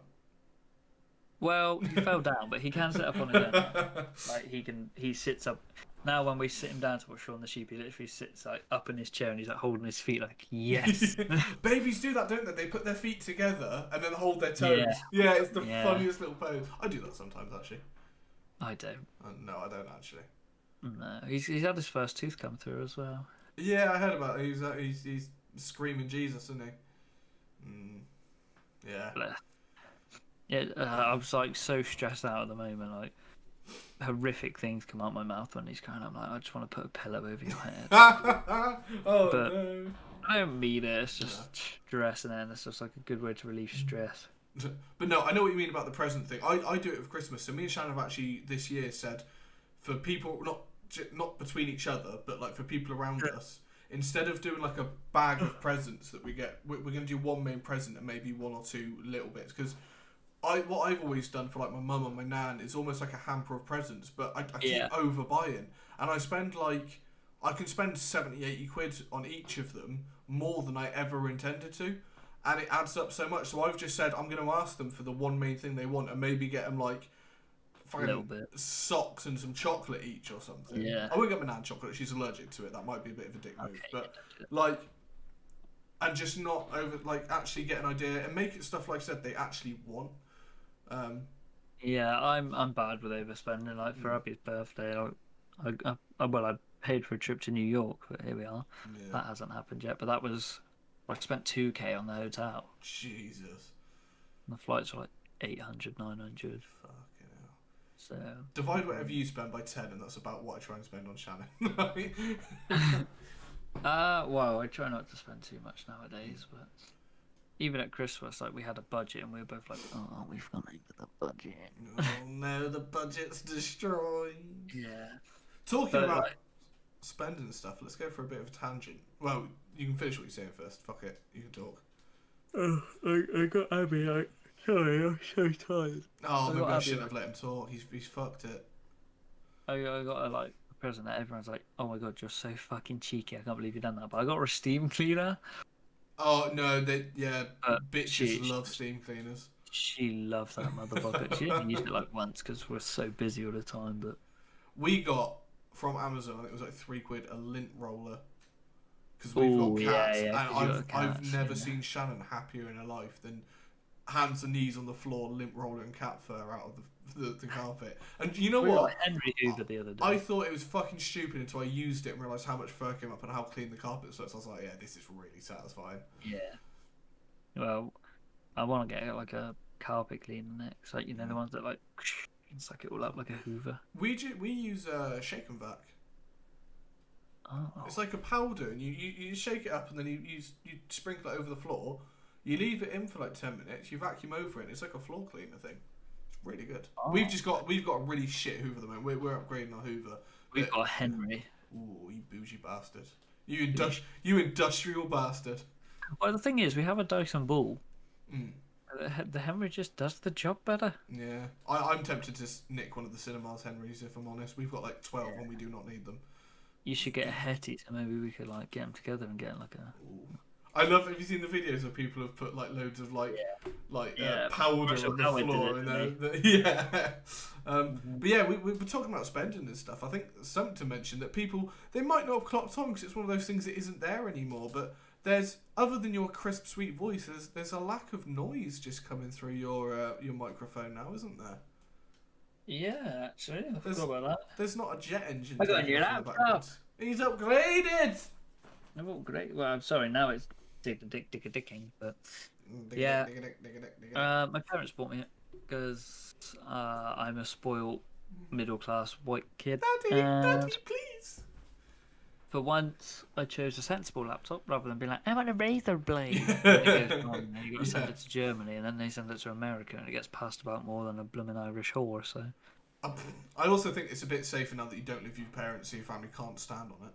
Well, he fell down, but he can sit up on his own now. Like he sits up. Now when we sit him down to watch Shaun the Sheep, he literally sits like up in his chair and he's like holding his feet like, yes. Babies do that, don't they? They put their feet together and then hold their Yeah. toes. Yeah, it's the funniest little pose. I do that sometimes, actually. I don't. No, I don't actually. No, he's had his first tooth come through as well. Yeah, I heard about it. He's screaming Jesus, isn't he? Yeah. Blech. Yeah, I was like so stressed out at the moment. Like horrific things come out my mouth when he's crying. I'm like, I just want to put a pillow over your head. Oh But no. I don't mean it. It's just stress, and then it's just like a good way to relieve stress. But no, I know what you mean about the present thing. I do it with Christmas. So me and Shannon have actually this year said for people not between each other, but like for people around us, instead of doing like a bag of presents that we get, we're going to do one main present and maybe one or two little bits. Because what I've always done for like my mum and my nan is almost like a hamper of presents, but I keep overbuying, and I can spend 70, 80 quid on each of them, more than I ever intended to, and it adds up so much. So I've just said I'm going to ask them for the one main thing they want, and maybe get them like fucking socks and some chocolate each or something. Yeah. I won't get my nan chocolate; she's allergic to it. That might be a bit of a dick move, but like, and just not actually get an idea and make it stuff like I said they actually want. Yeah, I'm bad with overspending. Like for Abby's birthday, I paid for a trip to New York, but here we are. Yeah. That hasn't happened yet, but that was I spent 2K on the hotel. Jesus. And the flights were like 800, 900. Fucking hell. So divide whatever you spend by 10, and that's about what I try and spend on Shannon. Well, I try not to spend too much nowadays, but even at Christmas, like we had a budget, and we were both like, "Oh, we've gone over the budget." Oh no, the budget's destroyed. Yeah. Talking about spending stuff, let's go for a bit of a tangent. Well, you can finish what you're saying first. Fuck it, you can talk. I got Abby. Sorry, I'm so tired. Oh, maybe I shouldn't have let him talk. He's fucked it. I got a present that everyone's like, "Oh my god, you're so fucking cheeky! I can't believe you've done that." But I got her a steam cleaner. Oh no, bitches love steam cleaners. She loves that motherfucker. She didn't use it like once because we're so busy all the time. But we got from Amazon, it was like £3 a lint roller because we've got cats, and I've never seen Shannon happier in her life than hands and knees on the floor, lint roller and cat fur out of the carpet. And you know what? Henry Hoover the other day. I thought it was fucking stupid until I used it and realised how much fur came up and how clean the carpet was. So I was like, yeah, this is really satisfying. Yeah. Well, I want to get like a carpet cleaner next. Like, you know, the ones that like suck it all up like a Hoover. We use shake and vac. Oh. It's like a powder, and you shake it up, and then you sprinkle it over the floor. You leave it in for like 10 minutes. You vacuum over it. And it's like a floor cleaner thing. It's really good. Oh. We've got a really shit Hoover at the moment. We're upgrading our Hoover. We've got a Henry. Ooh, you bougie bastard. You industrial bastard. Well, the thing is, we have a Dyson ball. Mm. The Henry just does the job better. Yeah, I'm tempted to nick one of the Cinemas Henrys if I'm honest. We've got like 12 and we do not need them. You should get a Hetty, so maybe we could like get them together and get like a. Ooh. I love. Have you seen the videos where people have put like loads of powder on the floor and but yeah, we're talking about spending and stuff. I think something to mention that people they might not have clocked on because it's one of those things that isn't there anymore. But there's other than your crisp, sweet voice, there's a lack of noise just coming through your microphone now, isn't there? Yeah, actually, I forgot about that. There's not a jet engine. I got a new laptop. He's upgraded. I'm upgraded. Well, I'm sorry. Now it's dicking, but yeah. My parents bought me it because I'm a spoiled middle-class white kid. Daddy, please. For once, I chose a sensible laptop rather than being like, I want a razor blade. It goes wrong, and you got to send it to Germany, and then they send it to America, and it gets passed about more than a blooming Irish whore. So, I also think it's a bit safer now that you don't live with your parents, so your family can't stand on it.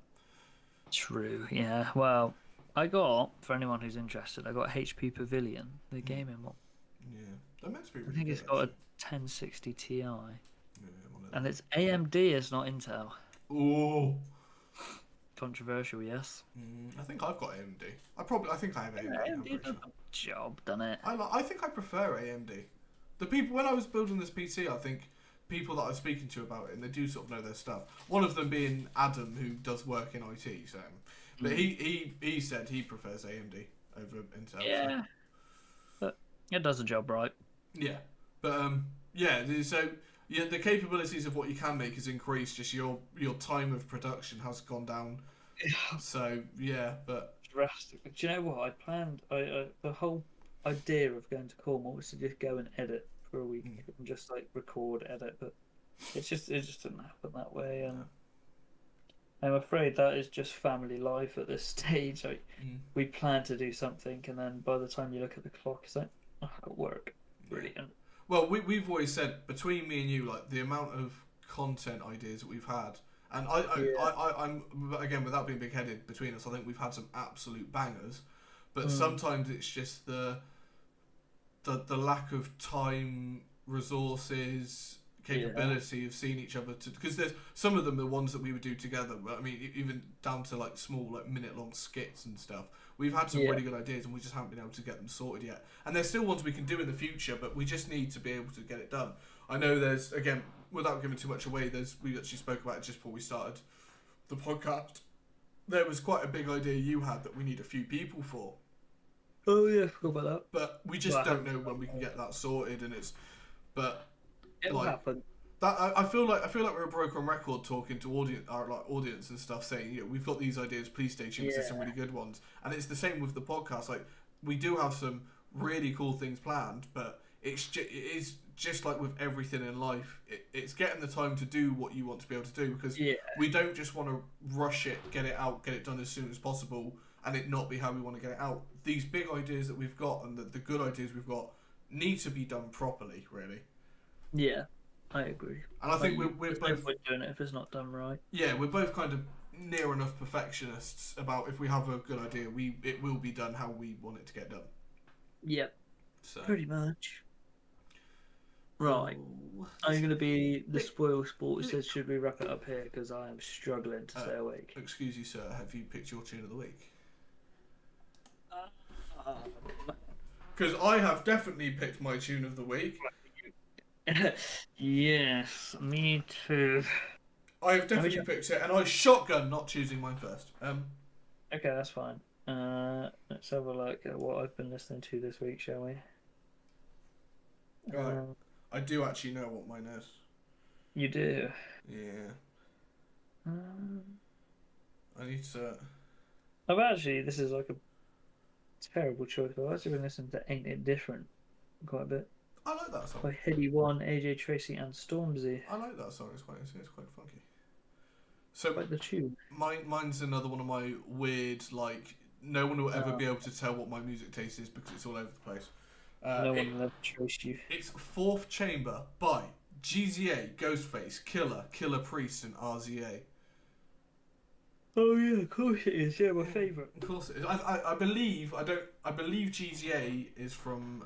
True. Yeah. Well, I got for anyone who's interested, I got HP Pavilion, the gaming one. Yeah, that meant to be. Really I think it's got a 1060 Ti, and it's AMD, it's not Intel. Ooh. Controversial, yes. I think I've got AMD. I think I have AMD. AMD does a job, doesn't it? I think I prefer AMD. The people, when I was building this PC, I think people that I was speaking to about it, and they do sort of know their stuff. One of them being Adam, who does work in IT. So, but he said he prefers AMD over Intel. Yeah, so. but it does the job right. Yeah, but yeah. So yeah, the capabilities of what you can make has increased. Just your time of production has gone down. So yeah, but Drastic. Do you know what I planned? The whole idea of going to Cornwall was to just go and edit for a week and just like record, edit, but it just didn't happen that way, and I'm afraid that is just family life at this stage. Like we plan to do something, and then by the time you look at the clock, it's like, oh, I got work. Brilliant. Well, we've always said between me and you, like the amount of content ideas that we've had, and I'm again without being big-headed between us, I think we've had some absolute bangers, but sometimes it's just the lack of time, resources, capability of seeing each other, because there's some of them, the ones that we would do together, I mean even down to like small like minute-long skits and stuff. We've had some really good ideas and we just haven't been able to get them sorted yet. And there's still ones we can do in the future, but we just need to be able to get it done. I know there's, again, without giving too much away, we actually spoke about it just before we started the podcast. There was quite a big idea you had that we need a few people for. Oh yeah, I forgot about that. But we just don't know when we can get that sorted, and It'll happen. That I feel like we're a broken record talking to audience and stuff, saying we've got these ideas, please stay tuned. There's some really good ones, and it's the same with the podcast. Like we do have some really cool things planned, but it is just like with everything in life. It's getting the time to do what you want to be able to do, because we don't just want to rush it, get it out, get it done as soon as possible, and it not be how we want to get it out. These big ideas that we've got and the good ideas we've got need to be done properly, really. Yeah. I agree. And I think we're both doing it if it's not done right. Yeah, we're both kind of near enough perfectionists about if we have a good idea, it will be done how we want it to get done. Yep. So pretty much. Right. I'm going to be the spoil sport who says, should we wrap it up here? Because I am struggling to stay awake. Excuse you, sir. Have you picked your tune of the week? Because I have definitely picked my tune of the week. Yes, me too. I have definitely picked it, and I shotgun not choosing mine first. Okay, that's fine. Let's have a look at what I've been listening to this week, shall we? Right. I do actually know what mine is. You do? Yeah. I need to... this is like a terrible choice, but I've actually been listening to Ain't It Different quite a bit. I like that song. By Heady One, AJ Tracy, and Stormzy. I like that song. It's quite funky. So like the tune. Mine's another one of my weird, like, no one will ever be able to tell what my music taste is because it's all over the place. No one will ever trace you. It's Fourth Chamber by GZA, Ghostface, Killer Priest, and RZA. Oh yeah, of course it is. Yeah, my favourite. Of course it is. I believe GZA is from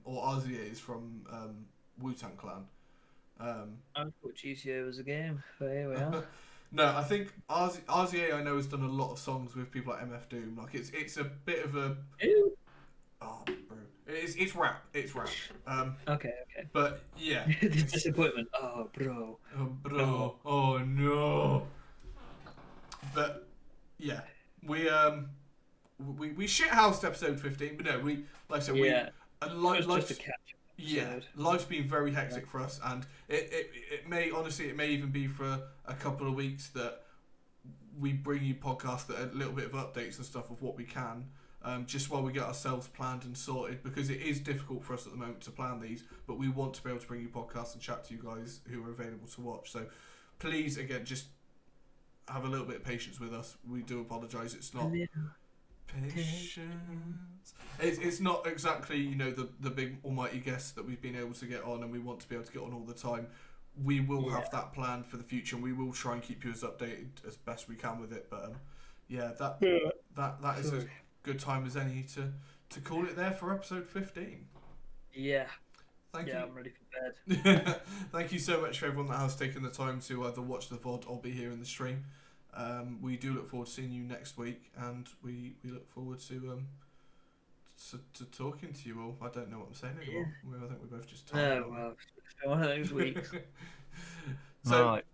or RZA is from Wu-Tang Clan. I thought GZA was a game, but here we are. No, I think RZA I know has done a lot of songs with people like MF Doom. Like it's a bit of a oh bro, it's rap. It's rap. Okay. But yeah, the disappointment. Oh bro. Oh bro. Oh no. But yeah, we shithoused episode 15, but no, we like I said just a catch up. Yeah, life's been very hectic for us, and it may even be for a couple of weeks that we bring you podcasts that are a little bit of updates and stuff of what we can, just while we get ourselves planned and sorted, because it is difficult for us at the moment to plan these, but we want to be able to bring you podcasts and chat to you guys who are available to watch. So please, again, just have a little bit of patience with us. We do apologise. It's not patience. It's not exactly the big almighty guests that we've been able to get on, and we want to be able to get on all the time. We will have that planned for the future, and we will try and keep you as updated as best we can with it. But that is as good time as any to call it there for episode 15. Yeah. Thank you. I'm ready for bed. Thank you so much for everyone that has taken the time to either watch the VOD or be here in the stream. We do look forward to seeing you next week, and we look forward to to talking to you all. I don't know what I'm saying anymore. I think we're both just tired. No, well, it's been one of those weeks. So Right.